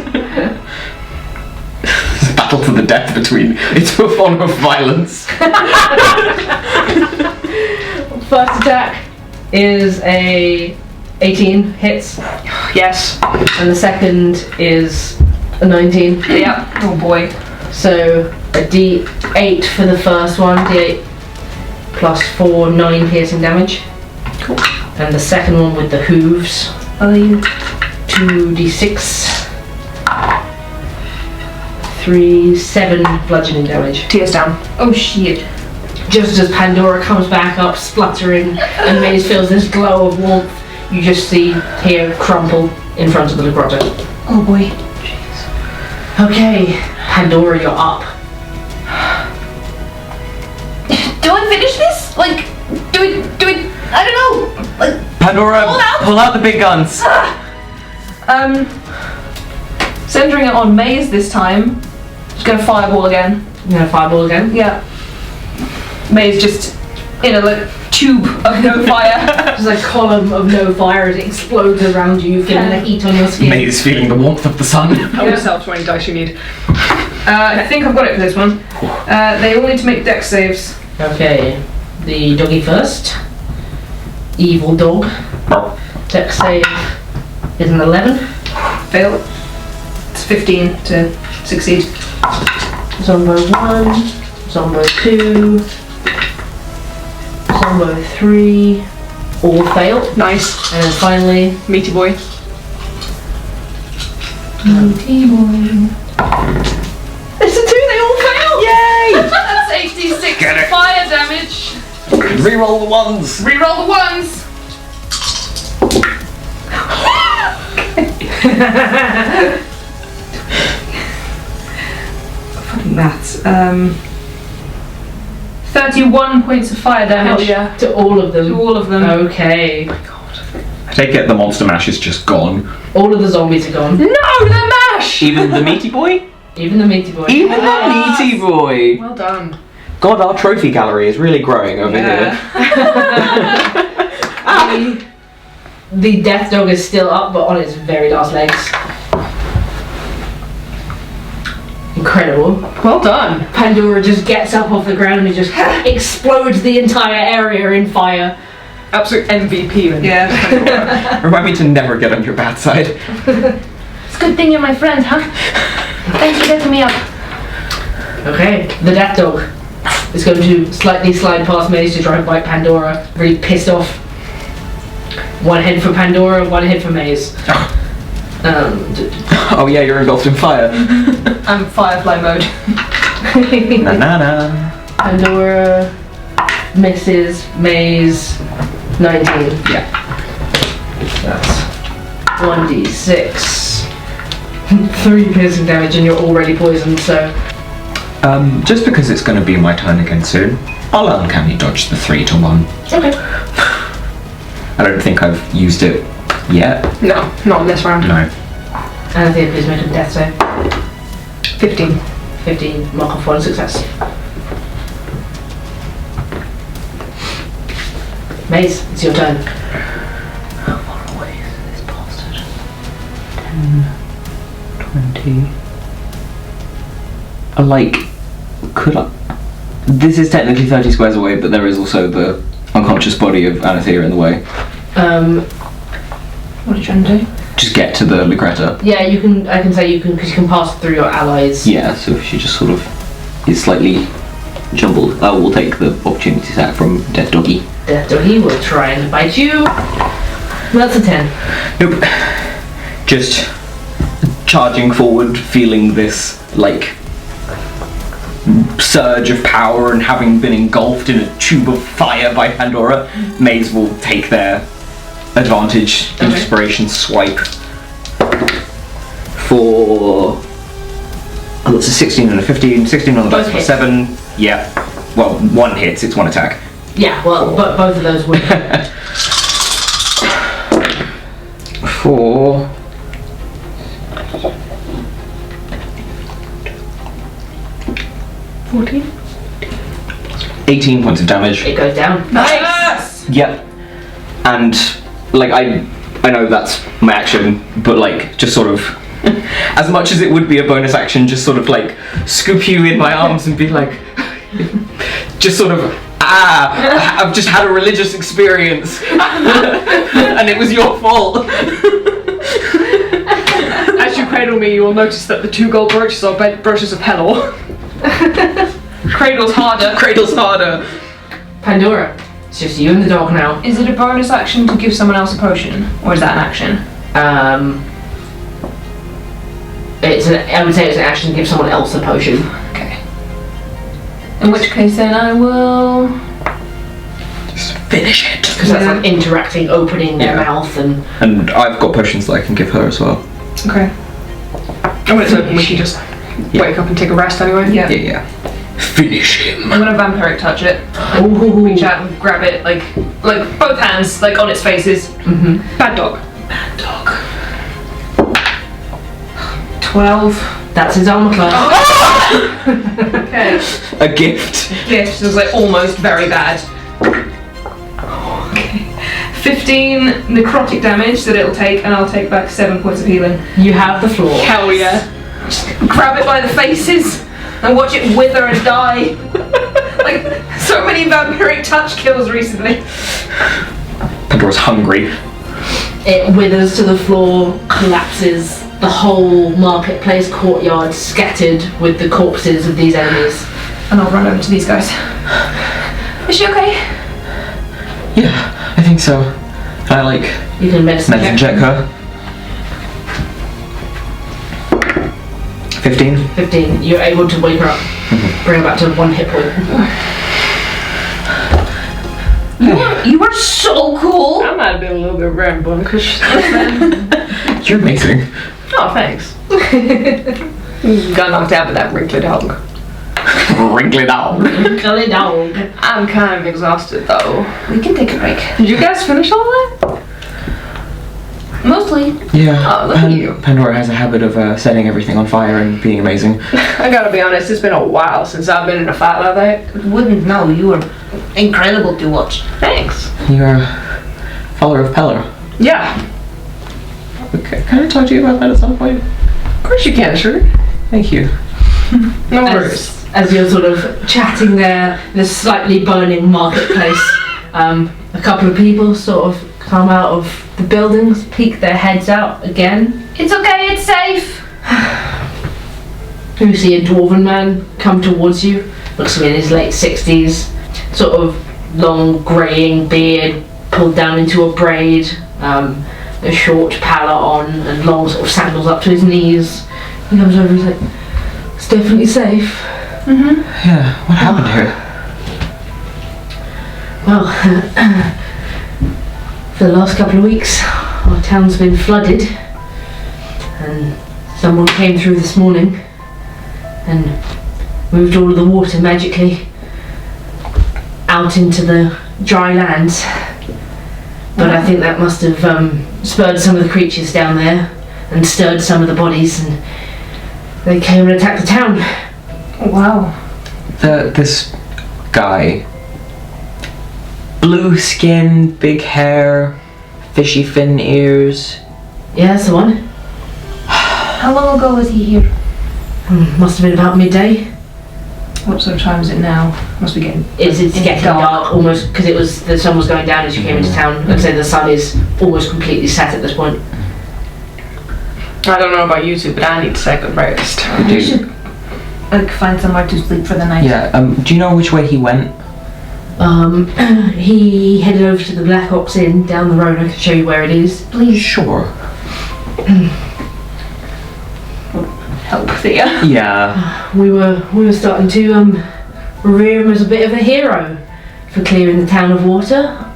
It's about battle to the death between into a form of violence. First attack is a 18 hits, Yes. and the second is a 19. Yep. Oh boy. So a D8 for the first one, D8 plus 4, 9 piercing damage. Cool. And the second one with the hooves, 2d6, 3, 7 bludgeoning damage. Tears down. Oh shit. Just as Pandora comes back up, spluttering, and Mayes feels this glow of warmth, you just see here crumple in front of the grotto. Oh boy. Okay, Pandora, you're up. Do I finish this? Like, do it, I don't know. Like, Pandora, Pull out. pull out the big guns. Centering it on Mayes this time. Just gonna fireball again. You gonna fireball again? Yeah. Mayes just in a like tube of no fire. There's a column of no fire as it explodes around you, feeling the heat on your skin. May's feeling the warmth of the sun. How many self 20 dice you need? I think I've got it for this one. They all need to make dex saves. Okay, the doggy first. Evil dog. Dex save is an 11. Fail. It's 15 to succeed. Zombo 1, Zombo 2, Zombo 3, all fail. Nice. And then finally, Meaty boy. it's a 2, they all fail! Yay! That's 86 Get it. fire damage. Reroll the ones. Reroll the ones. Fucking maths. 31 points of fire damage. yeah. To all of them. To all of them. Okay. I take it the monster mash is just gone. All of the zombies are gone. No, the mash! Even the meaty boy? Even the meaty boy. Even the meaty boy! Well done. God, our trophy gallery is really growing over here. The death dog is still up, but on its very last legs. Incredible. Well done. Pandora just gets up off the ground and just explodes the entire area in fire. Absolute MVP. Yeah. Remind me to never get on your bad side. it's a good thing you're my friend, huh? Thanks for getting me up. Okay, the death dog is going to slightly slide past Mayes to try and bite Pandora, really pissed off. One head for Pandora, one head for Mayes. Oh yeah, you're engulfed in fire. I'm Firefly mode. Na na na. Pandora misses, Mayes 19. Yeah. That's 1d6. 3 piercing damage and you're already poisoned, so... Just because it's going to be my turn again soon, I'll uncanny dodge the 3 to 1. Okay. I don't think I've used it yet. No, not in this round. No. And the please make a death save. 15. 15, mark off 1 success. Mayes, it's your turn. How far away is this bastard? 10, 20. Like, could I? This is technically 30 squares away, but there is also the unconscious body of Anathea in the way. What are you trying to do? Just get to the Ligretta. Yeah, you can, I can say you can, because you can pass through your allies. Yeah, so if she just sort of is slightly jumbled, we'll take the opportunity attack from Death Doggy. Death Doggy will try and bite you. That's a 10. Nope. Just charging forward, feeling this, like, surge of power and having been engulfed in a tube of fire by Pandora, Mayes will take their advantage, inspiration swipe for... Oh, that's a 16 and a 15. 16 on the dice Both for hit. 7. Yeah. Well, one hits, it's one attack. Yeah, well, but both of those would. For... 14. 18 points of damage. It goes down. Nice! Yep. And like I know that's my action, but like just sort of As much as it would be a bonus action, just sort of like scoop you in my arms and be like, just sort of, I've just had a religious experience, and it was your fault. As you cradle me, you will notice that the 2 gold brooches are brooches of Pelor. Cradle's harder. Cradle's harder. Pandora, it's just you and the dog now. Is it a bonus action to give someone else a potion? Or is that an action? I would say it's an action to give someone else a potion. Okay. In which case then I will... Just finish it. Because that's like interacting, opening their mouth and... And I've got potions that I can give her as well. Okay. Oh, when it's open, we can just wake up and take a rest anyway. Yeah. Finish him. I'm gonna vampiric touch it. Ooh. Reach out and grab it, like both hands, like on its faces. Mm-hmm. Bad dog. 12. That's his armor class. Okay. A gift. Yes, it was like almost very bad. Okay. 15 necrotic damage that it'll take, and I'll take back 7 points of healing. You have the floor. Hell yeah. Just grab it by the faces and watch it wither and die. Like so many vampiric touch kills recently. Pandora's hungry. It withers to the floor, collapses. The whole marketplace courtyard scattered with the corpses of these enemies. And I'll run over to these guys. Is she okay? Yeah, I think so. Can I like You can medicine check her? 15. 15. You're able to wake her up. Bring her back to 1 hit point. You were so cool. I might have been a little bit rambunctious. You're amazing. Oh, thanks. Got knocked out by that wrinkly dog. Wrinkly dog. Wrinkly dog. I'm kind of exhausted though. We can take a break. Did you guys finish all that? Mostly. Yeah. Oh, look at you. Pandora has a habit of setting everything on fire and being amazing. I gotta be honest, it's been a while since I've been in a fight like that. Wouldn't know. You were incredible to watch. Thanks. You're a follower of Pelor. Yeah. Okay. Can I talk to you about that at some point? Of course you can, sure. Thank you. No worries. As you're sort of chatting there, this slightly burning marketplace, a couple of people sort of come out of the buildings, peek their heads out again. It's okay. It's safe. You see a dwarven man come towards you, looks to be in his late 60s, sort of long greying beard pulled down into a braid, a short pallor on and long sort of sandals up to his knees. He comes over and he's like, it's definitely safe. Mm-hmm. Yeah. What happened here? Well, for the last couple of weeks, our town's been flooded, and someone came through this morning and moved all of the water magically out into the dry lands. But I think that must have spurred some of the creatures down there and stirred some of the bodies, and they came and attacked the town. Wow. This guy. Blue skin, big hair, fishy fin ears. Yeah, that's the one. How long ago was he here? Must have been about midday. What sort of time is it now? Must be getting. It's getting dark almost, because the sun was going down as you came into town. I'd say the sun is almost completely set at this point. I don't know about you two, but I need to take a rest. You should find somewhere to sleep for the night. Yeah. Do you know which way he went? He headed over to the Black Ox Inn down the road. I can show you where it is. Please. Sure. Help Thea. Yeah. We were starting to revere him as a bit of a hero for clearing the town of water.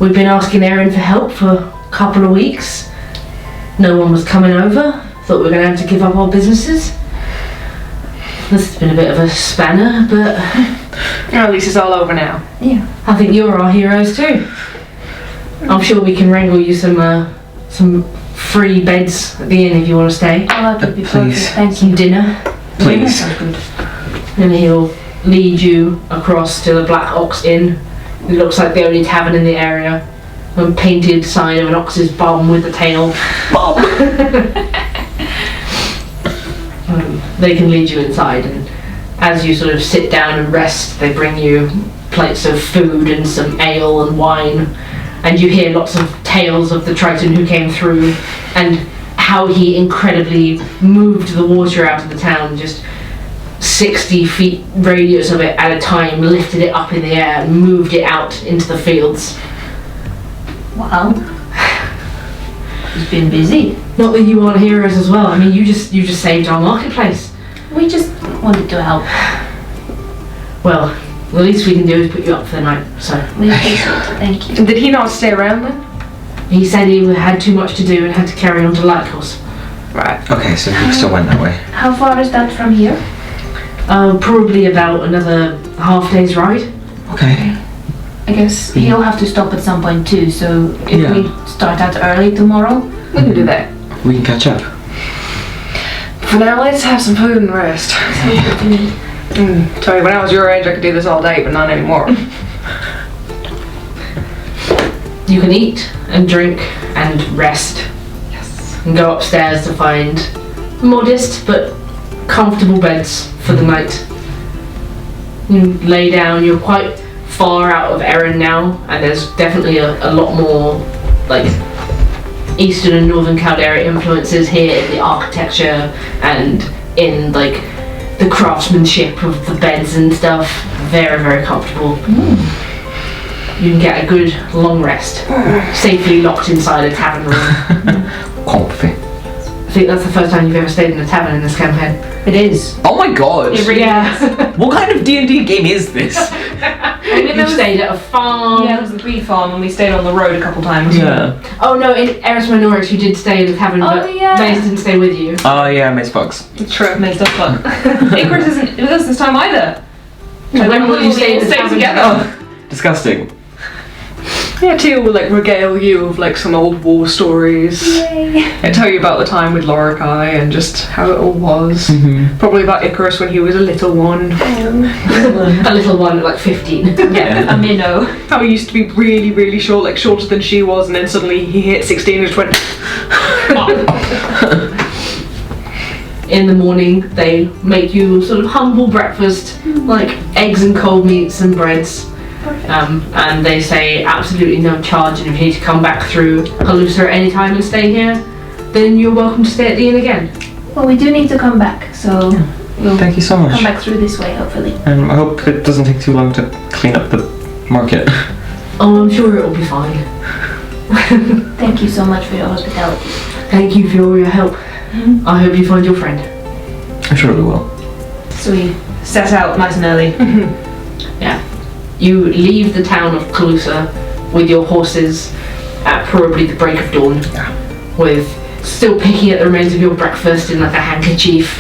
We've been asking Erin for help for a couple of weeks. No one was coming over. Thought we were going to have to give up our businesses. This has been a bit of a spanner, but At least it's all over now. Yeah. I think you're our heroes too. I'm sure we can wrangle you some free beds at the inn if you want to stay. Oh, that would be Please. perfect. Thank Some you. dinner. Please. Sounds good. And he'll lead you across to the Black Ox Inn. It looks like the only tavern in the area. A painted sign of an ox's bum with the tail. they can lead you inside, and as you sort of sit down and rest, they bring you plates of food and some ale and wine, and you hear lots of tales of the Triton who came through and how he incredibly moved the water out of the town, just 60 feet radius of it at a time, lifted it up in the air and moved it out into the fields. Wow. He's been busy. Not that you aren't heroes as well. I mean, you just saved our marketplace. We just wanted to help. Well, the least we can do is put you up for the night, so. We appreciate it. Thank you. And did he not stay around then? He said he had too much to do and had to carry on to Lycos. Right. Okay, so he still went that way. How far is that from here? Probably about another half day's ride. Okay. I guess he'll have to stop at some point too, so if Yeah. we start out early tomorrow, We can do that. We can catch up. For now, let's have some food and rest. sounds good to me. Tell you, when I was your age, I could do this all day, but not anymore. You can eat and drink and rest. Yes. And go upstairs to find modest but comfortable beds for the night. You lay down, you're quite far out of Erin now, and there's definitely a lot more like Eastern and Northern Caldera influences here in the architecture and in like the craftsmanship of the beds and stuff. Very, very comfortable. You can get a good long rest, safely locked inside a tavern room. Comfy. I think that's the first time you've ever stayed in a tavern in this campaign. It is. Oh my god! It really is. What kind of D&D game is this? You've stayed at a farm. Yeah, it was the bee farm, and we stayed on the road a couple times. Yeah. Oh no, in Eris Minoris you did stay in the tavern, Oh, but yeah. Maze didn't stay with you. Oh yeah, Mace Fox. It's true. Makes us fun. Icarus isn't with us this time either. When will you stay in the stay tavern together? Disgusting. Yeah, Teal will like regale you of like some old war stories. Yay. And tell you about the time with Loracai and just how it all was. Probably about Icarus when he was a little one. A little one at like 15. Yeah. A minnow. How he used to be really, really short, like shorter than she was, and then suddenly he hit 16 and just went. In the morning they make you sort of humble breakfast, like eggs and cold meats and breads. And they say absolutely no charge, and if you need to come back through Alissa at any time and stay here, then you're welcome to stay at the inn again. Well, we do need to come back, so we'll Thank you so much. come back through this way, hopefully. And I hope it doesn't take too long to clean up the market. Oh, I'm sure it'll be fine. Thank you so much for your hospitality. Thank you for all your help. I hope you find your friend. I'm sure we will. So we set out nice and early. Yeah. You leave the town of Calusa with your horses at probably the break of dawn, with still picking at the remains of your breakfast in like a handkerchief,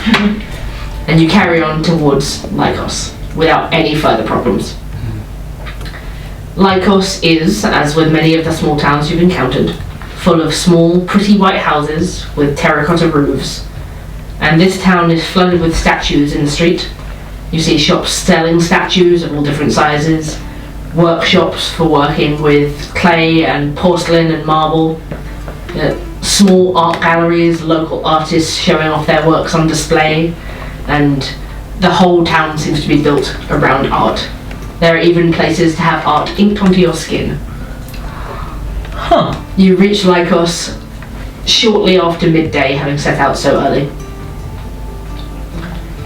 and you carry on towards Lycos without any further problems. Lycos is, as with many of the small towns you've encountered, full of small, pretty white houses with terracotta roofs, and this town is flooded with statues in the street. You see shops selling statues of all different sizes, workshops for working with clay and porcelain and marble, small art galleries, local artists showing off their works on display, and the whole town seems to be built around art. There are even places to have art inked onto your skin. Huh. You reach Lycos shortly after midday, having set out so early.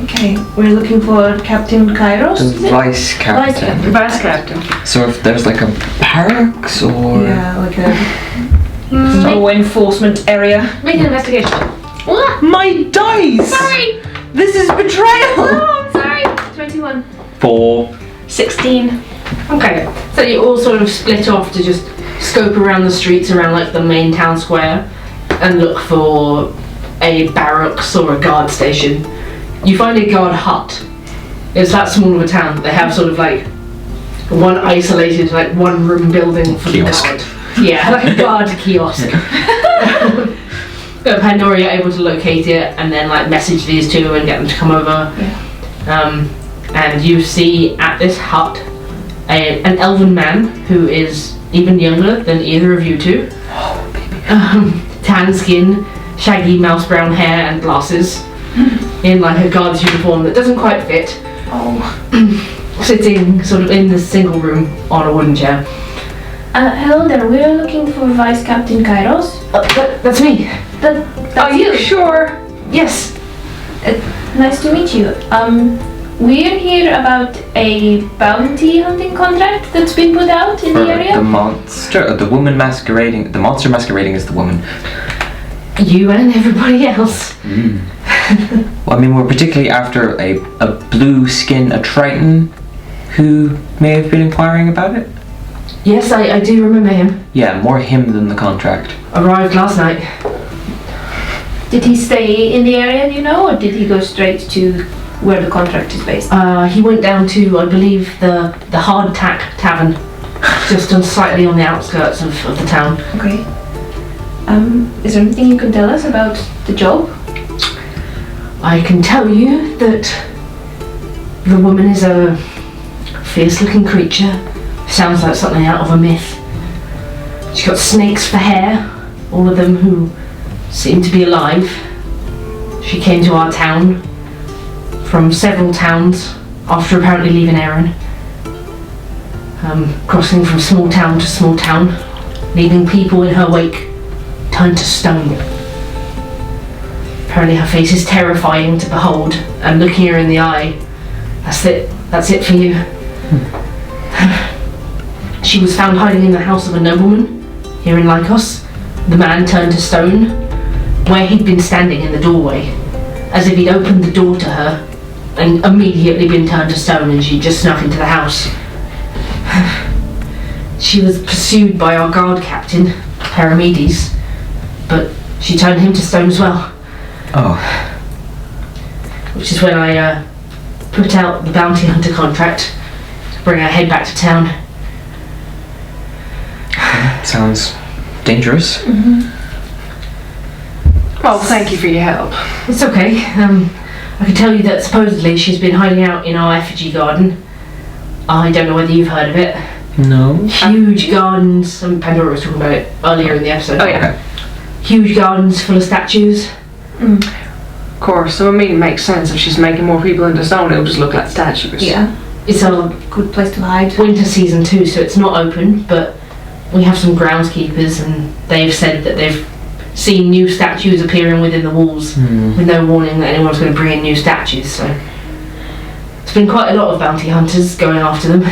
Okay, we're looking for Captain Kairos. The is it? vice captain. Vice captain. Vice captain. So if there's like a barracks or... Yeah, like a Oh, enforcement area. Make an investigation. What? My dice! Sorry! This is betrayal! Oh, I'm sorry. 21. 4. 16. Okay, so you all sort of split off to just scope around the streets around like the main town square and look for a barracks or a guard station. You find a guard hut. It's that small of a town that they have sort of like one isolated, like one room building for Kiosk. the guard. Yeah, like a guard kiosk. Pandora, you're able to locate it and then like message these two and get them to come over. And you see at this hut an elven man who is even younger than either of you two. Oh, baby. Tan skin, shaggy mouse brown hair and glasses. in like a guard's uniform that doesn't quite fit, sitting sort of in the single room on a wooden chair. Hello there, we're looking for Vice Captain Kairos. That's me. That's Are you sure? Yes. Nice to meet you. We're here about a bounty hunting contract that's been put out in the area. The monster masquerading as the woman. You and everybody else. Well, I mean, we're particularly after a blue skin, a Triton, who may have been inquiring about it. Yes, I do remember him. Yeah, more him than the contract. Arrived last night. Did he stay in the area, do you know, or did he go straight to where the contract is based? He went down to, I believe, the Hard Tack Tavern, just slightly on the outskirts of the town. Okay. Is there anything you can tell us about the job? I can tell you that the woman is a fierce-looking creature. Sounds like something out of a myth. She's got snakes for hair, all of them who seem to be alive. She came to our town from several towns after apparently leaving Erin. Crossing from small town to small town, leaving people in her wake turned to stone. Apparently her face is terrifying to behold, and looking her in the eye, that's it for you. She was found hiding in the house of a nobleman here in Lycos. The man turned to stone where he'd been standing in the doorway, as if he'd opened the door to her and immediately been turned to stone, and she just snuck into the house. She was pursued by our guard captain, Paramedes, but she turned him to stone as well. Oh. Which is when I put out the bounty hunter contract to bring her head back to town. Sounds dangerous. Well, thank you for your help. It's okay. I can tell you that supposedly she's been hiding out in our effigy garden. I don't know whether you've heard of it. No. Huge gardens. Pandora was talking about it earlier in the episode. Oh yeah. Huge gardens full of statues. Of course, so I mean, it makes sense if she's making more people into stone, it'll just look like statues. Yeah, It's a good place to hide. winter season too, so it's not open, but we have some groundskeepers and they've said that they've seen new statues appearing within the walls with no warning that anyone's going to bring in new statues, so it's been quite a lot of bounty hunters going after them.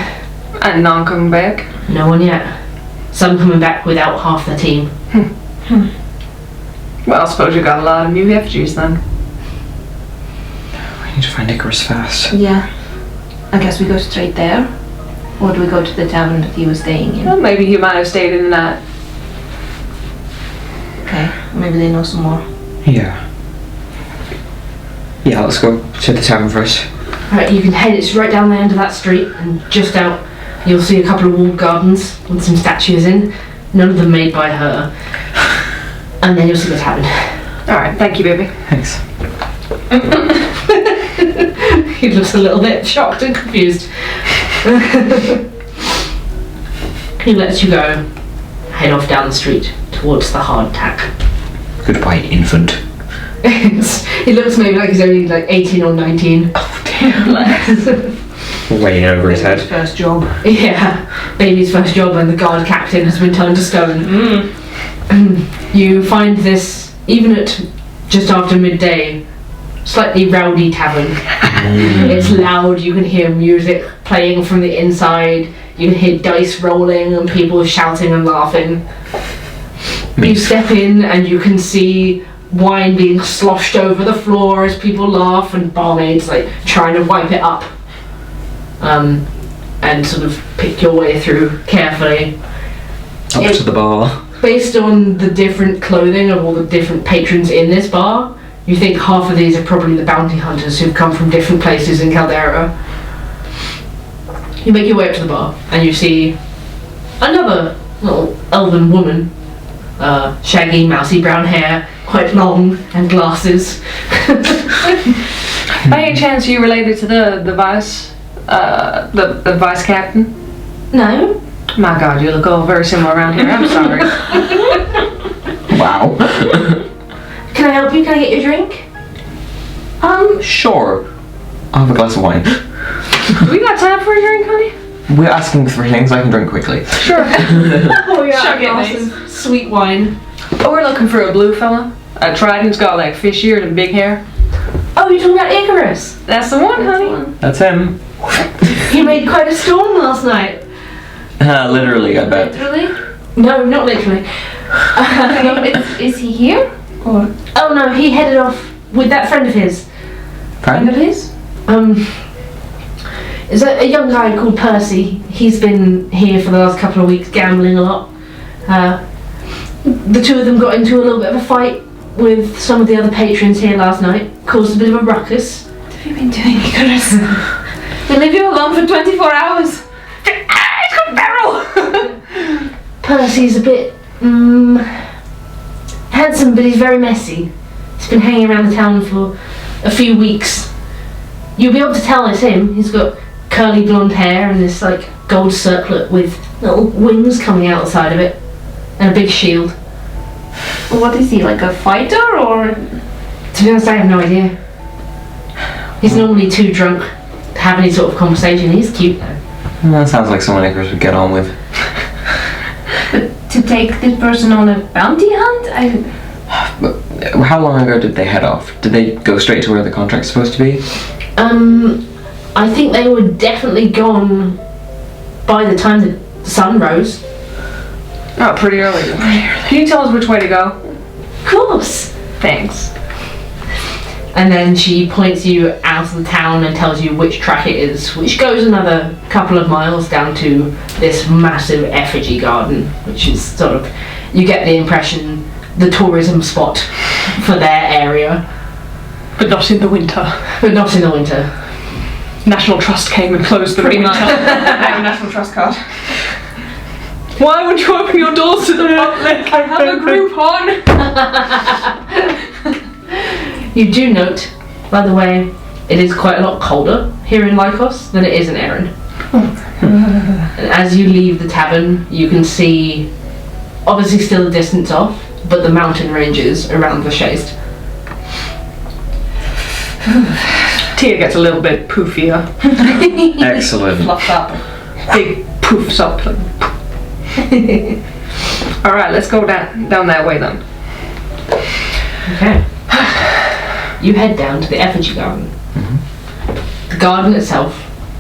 And none coming back. No one yet. Some coming back without half their team. Well, I suppose you got a lot of new effigies then. We need to find Icarus fast. Yeah. I guess we go straight there. Or do we go to the tavern that he was staying in? Well, maybe he might have stayed in the night. Okay, maybe they know some more. Yeah. Yeah, let's go to the tavern first. Right, you can head, it's right down the end of that street, and just out you'll see a couple of walled gardens with some statues in, none of them made by her. And then you'll see the tavern. Alright, thank you, baby. Thanks. He looks a little bit shocked and confused. He lets you go, head off down the street towards the hard tack. Goodbye, infant. He looks maybe like he's only like 18 or 19. Oh, damn. Way over his head. First job. Yeah, baby's first job and the guard captain has been turned to stone. You find this, even at just after midday, slightly rowdy tavern. It's loud, you can hear music playing from the inside, you can hear dice rolling and people shouting and laughing. You step in and you can see wine being sloshed over the floor as people laugh and barmaids like trying to wipe it up. And sort of pick your way through carefully. Up to the bar. Based on the different clothing of all the different patrons in this bar, you think half of these are probably the bounty hunters who've come from different places in Caldera. You make your way up to the bar and you see another little elven woman, shaggy, mousy brown hair, quite long, and glasses. By any chance, are you related to the vice, the vice captain? No. My God, you look all very similar around here. I'm sorry. Wow. Can I help you? Can I get you a drink? Sure. I'll have a glass of wine. Do we got time for a drink, honey? We're asking for things I can drink quickly. Sure. Oh yeah, Chug it, glass mate. of sweet wine. Oh, we're looking for a blue fella. A Triton who's got like fish ears and big hair. Oh, you're talking about Icarus? That's the one, honey. That's him. He made quite a storm last night. Literally, I bet. Literally? No, not literally. Is he here? Or Oh no, he headed off with that friend of his. friend of his? Is a young guy called Percy. He's been here for the last couple of weeks gambling a lot. The two of them got into a little bit of a fight with some of the other patrons here last night. Caused a bit of a ruckus. What have you been doing, Icarus? They leave you alone for 24 hours. It's got a barrel! Percy's a bit handsome, but he's very messy. He's been hanging around the town for a few weeks. You'll be able to tell it's him. He's got curly blonde hair and this like gold circlet with little wings coming out the side of it, and a big shield. What is he, like a fighter or? To be honest, I have no idea. He's normally too drunk to have any sort of conversation. He's cute though. That sounds like someone Icarus would get on with. But to take this person on a bounty hunt? How long ago did they head off? Did they go straight to where the contract's supposed to be? I think they were definitely gone by the time the sun rose. Oh, pretty early. Can you tell us which way to go? Of course. Thanks. And then she points you out of the town and tells you which track it is, which goes another couple of miles down to this massive effigy garden, which is sort of, you get the impression, the tourism spot for their area. But not in the winter. But not in the winter. National Trust came and closed the Pretty winter. much. I have a National Trust card. Why would you open your doors to the public? I have a Groupon. You do note, by the way, it is quite a lot colder here in Lycos than it is in Erin. And as you leave the tavern, you can see, obviously still a distance off, but the mountain ranges around the Shaste. Tia gets a little bit poofier. Excellent. Fluffed up. Big poofs up. Alright, let's go down that way then. Okay. You head down to the effigy garden. The garden itself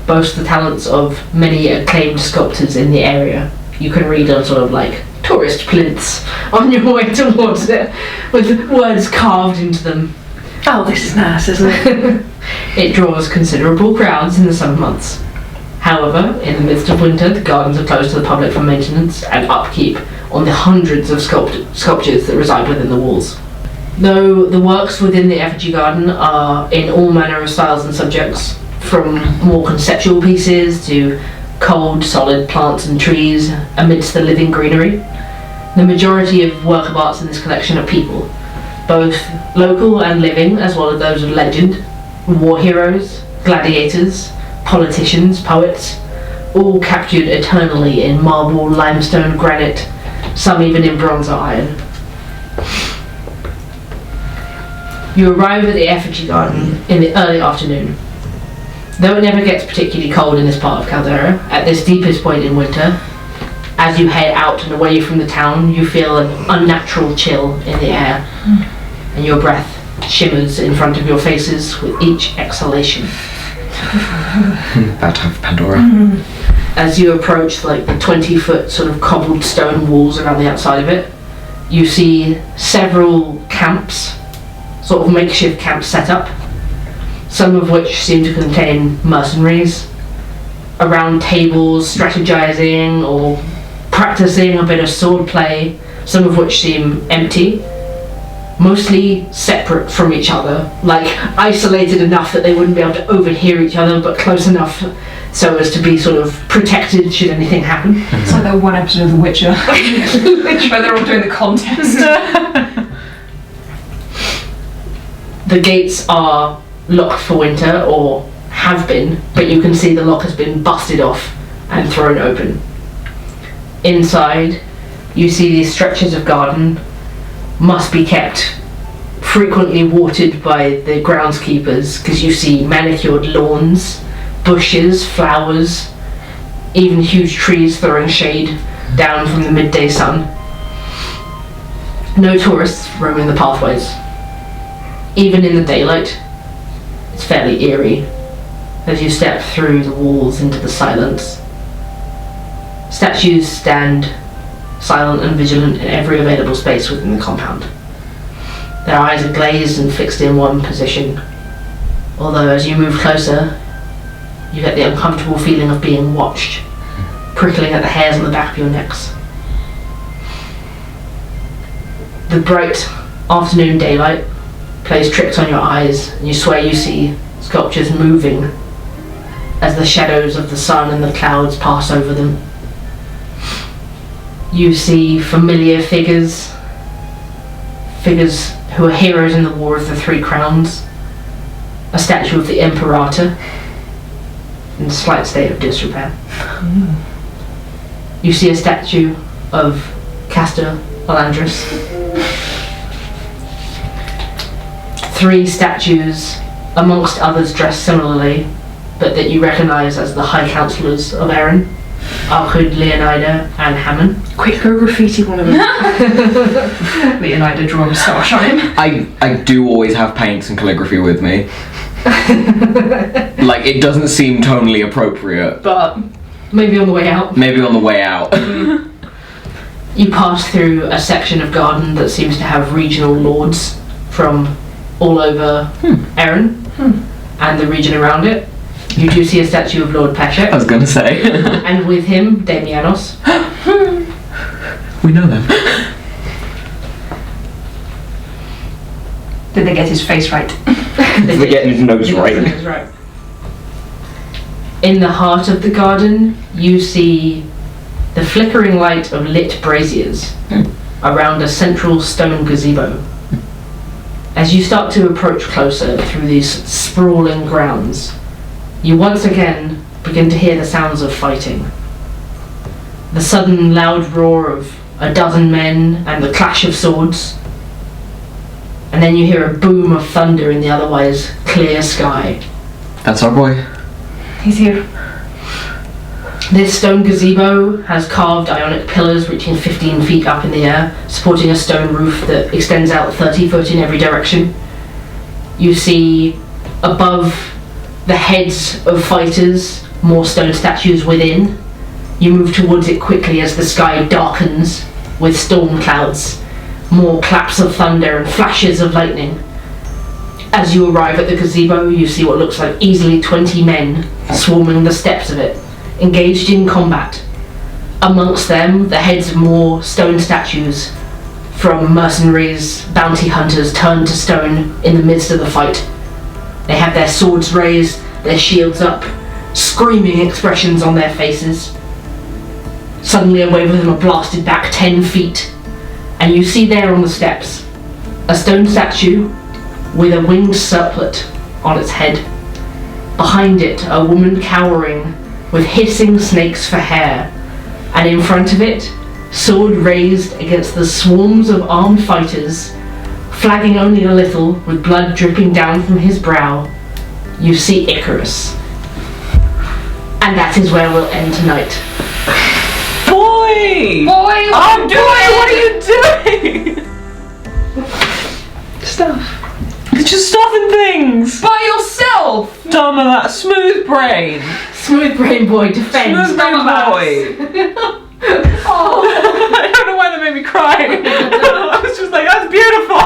boasts the talents of many acclaimed sculptors in the area. You can read on sort of like tourist plinths on your way towards it, with words carved into them. Oh, this is nice, isn't it? It draws considerable crowds in the summer months. However, in the midst of winter, the gardens are closed to the public for maintenance and upkeep on the hundreds of sculptures that reside within the walls. Though the works within the effigy garden are in all manner of styles and subjects, from more conceptual pieces to cold, solid plants and trees amidst the living greenery, the majority of work of arts in this collection are people, both local and living, as well as those of legend, war heroes, gladiators, politicians, poets, all captured eternally in marble, limestone, granite, some even in bronze or iron. You arrive at the effigy garden in the early afternoon. Though it never gets particularly cold in this part of Caldera, at this deepest point in winter, as you head out and away from the town, you feel an unnatural chill in the air, and your breath shimmers in front of your faces with each exhalation. Bad time for Pandora. As you approach like the 20-foot sort of cobbled stone walls around the outside of it, you see several camps, sort of makeshift camps set up, some of which seem to contain mercenaries, around tables strategizing or practicing a bit of sword play, some of which seem empty, mostly separate from each other, like isolated enough that they wouldn't be able to overhear each other, but close enough so as to be sort of protected should anything happen. It's like that one episode of The Witcher where they're all doing the contest. The gates are locked for winter, or have been, but you can see the lock has been busted off and thrown open. Inside, you see these stretches of garden must be kept frequently watered by the groundskeepers, because you see manicured lawns, bushes, flowers, even huge trees throwing shade down from the midday sun. No tourists roaming the pathways. Even in the daylight, it's fairly eerie as you step through the walls into the silence. Statues stand silent and vigilant in every available space within the compound. Their eyes are glazed and fixed in one position, although as you move closer, you get the uncomfortable feeling of being watched, prickling at the hairs on the back of your necks. The bright afternoon daylight plays tricks on your eyes, and you swear you see sculptures moving as the shadows of the sun and the clouds pass over them. You see familiar figures who are heroes in the War of the Three Crowns, a statue of the Imperator in a slight state of disrepair. You see a statue of Castor Alandris. 3 statues, amongst others dressed similarly, but that you recognise as the High Councillors of Erin, Archud, Leonida, and Hammond. Quick, go graffiti one of them. Leonida draw a moustache on him. I do always have paints and calligraphy with me. Like, it doesn't seem tonally appropriate. But Maybe on the way out. Maybe on the way out. You pass through a section of garden that seems to have regional lords from all over Erin and the region around it. You do see a statue of Lord Peshek, I was gonna say. and with him, Damianos. We know them. Did they get his face right? They're getting his nose right. Right. In the heart of the garden, you see the flickering light of lit braziers around a central stone gazebo. As you start to approach closer through these sprawling grounds, you once again begin to hear the sounds of fighting. The sudden loud roar of a dozen men and the clash of swords. And then you hear a boom of thunder in the otherwise clear sky. That's our boy. He's here. This stone gazebo has carved ionic pillars reaching 15 feet up in the air, supporting a stone roof that extends out 30 foot in every direction. You see above the heads of fighters more stone statues within. You move towards it quickly as the sky darkens with storm clouds, more claps of thunder and flashes of lightning. As you arrive at the gazebo, you see what looks like easily 20 men swarming the steps of it, engaged in combat. Amongst them, the heads of more stone statues from mercenaries, bounty hunters turned to stone in the midst of the fight. They have their swords raised, their shields up, screaming expressions on their faces. Suddenly a wave of them are blasted back 10 feet, and you see there on the steps a stone statue with a winged circlet on its head. Behind it, a woman cowering with hissing snakes for hair, and in front of it, sword raised against the swarms of armed fighters, flagging only a little with blood dripping down from his brow, you see Icarus. And that is where we'll end tonight. Boy! Boy, What are you doing? stuff. It's just stuffing things. by yourself! Dumb of that smooth brain. Smooth brain boy, defend. Smooth brain boy. Oh, I don't know why that made me cry. I was just like, that's beautiful.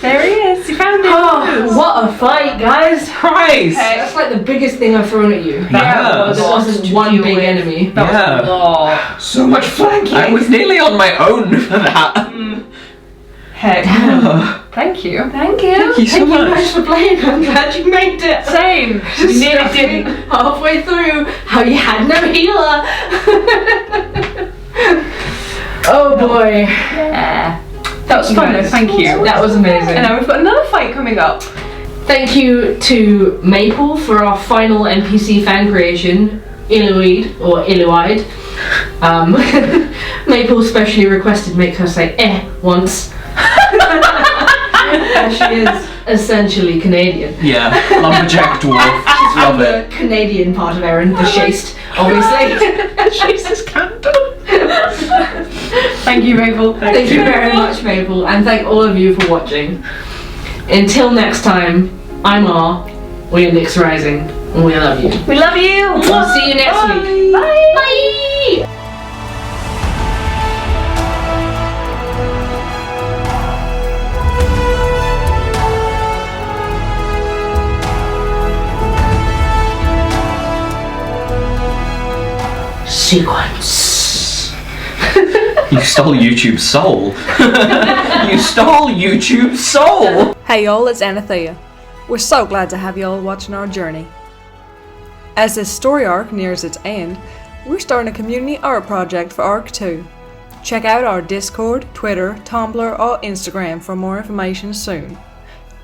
There he is. You found him. Oh, what a fight, guys. Christ. That's like the biggest thing I've thrown at you. Yeah. There wasn't one big enemy. Yeah. oh, so much flanking. I was nearly on my own for that. Heck. Oh, Thank you. Thank you. Thank you so much. Thank you for playing. I'm glad you made it. Same. We nearly didn't. Halfway through, how you had no healer. Oh boy. Yeah. That was fun though, thank you. That was amazing. And now we've got another fight coming up. Thank you to Maple for our final NPC fan creation, Iluid or Iluide. Maple specially requested make her say once. Yeah, she is essentially Canadian. Yeah, lumberjack dwarf. Love it. The Canadian part of Erin, the Shaste, obviously. She's this canto. Thank you, Mabel. Thank you very much, Mabel, and thank all of you for watching. Until next time, I'm R, we're NyxRising, and we love you. We love you! We'll see you next week. Bye! Bye! Sequence. You stole YouTube's soul. You stole YouTube's soul. Hey y'all, it's Anathea. We're so glad to have y'all watching our journey. As this story arc nears its end, we're starting a community art project for Arc 2. Check out our Discord, Twitter, Tumblr, or Instagram for more information soon.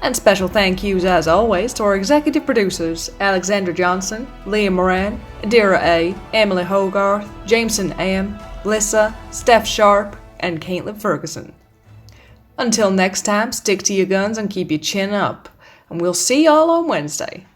And special thank yous as always to our executive producers, Alexandra Johnson, Leah Moran, Adira A, Emily Hogarth, Jameson M, Alissa, Stef Sharp, and Katelyn Ferguson. Until next time, stick to your guns and keep your chin up, and we'll see y'all on Wednesday.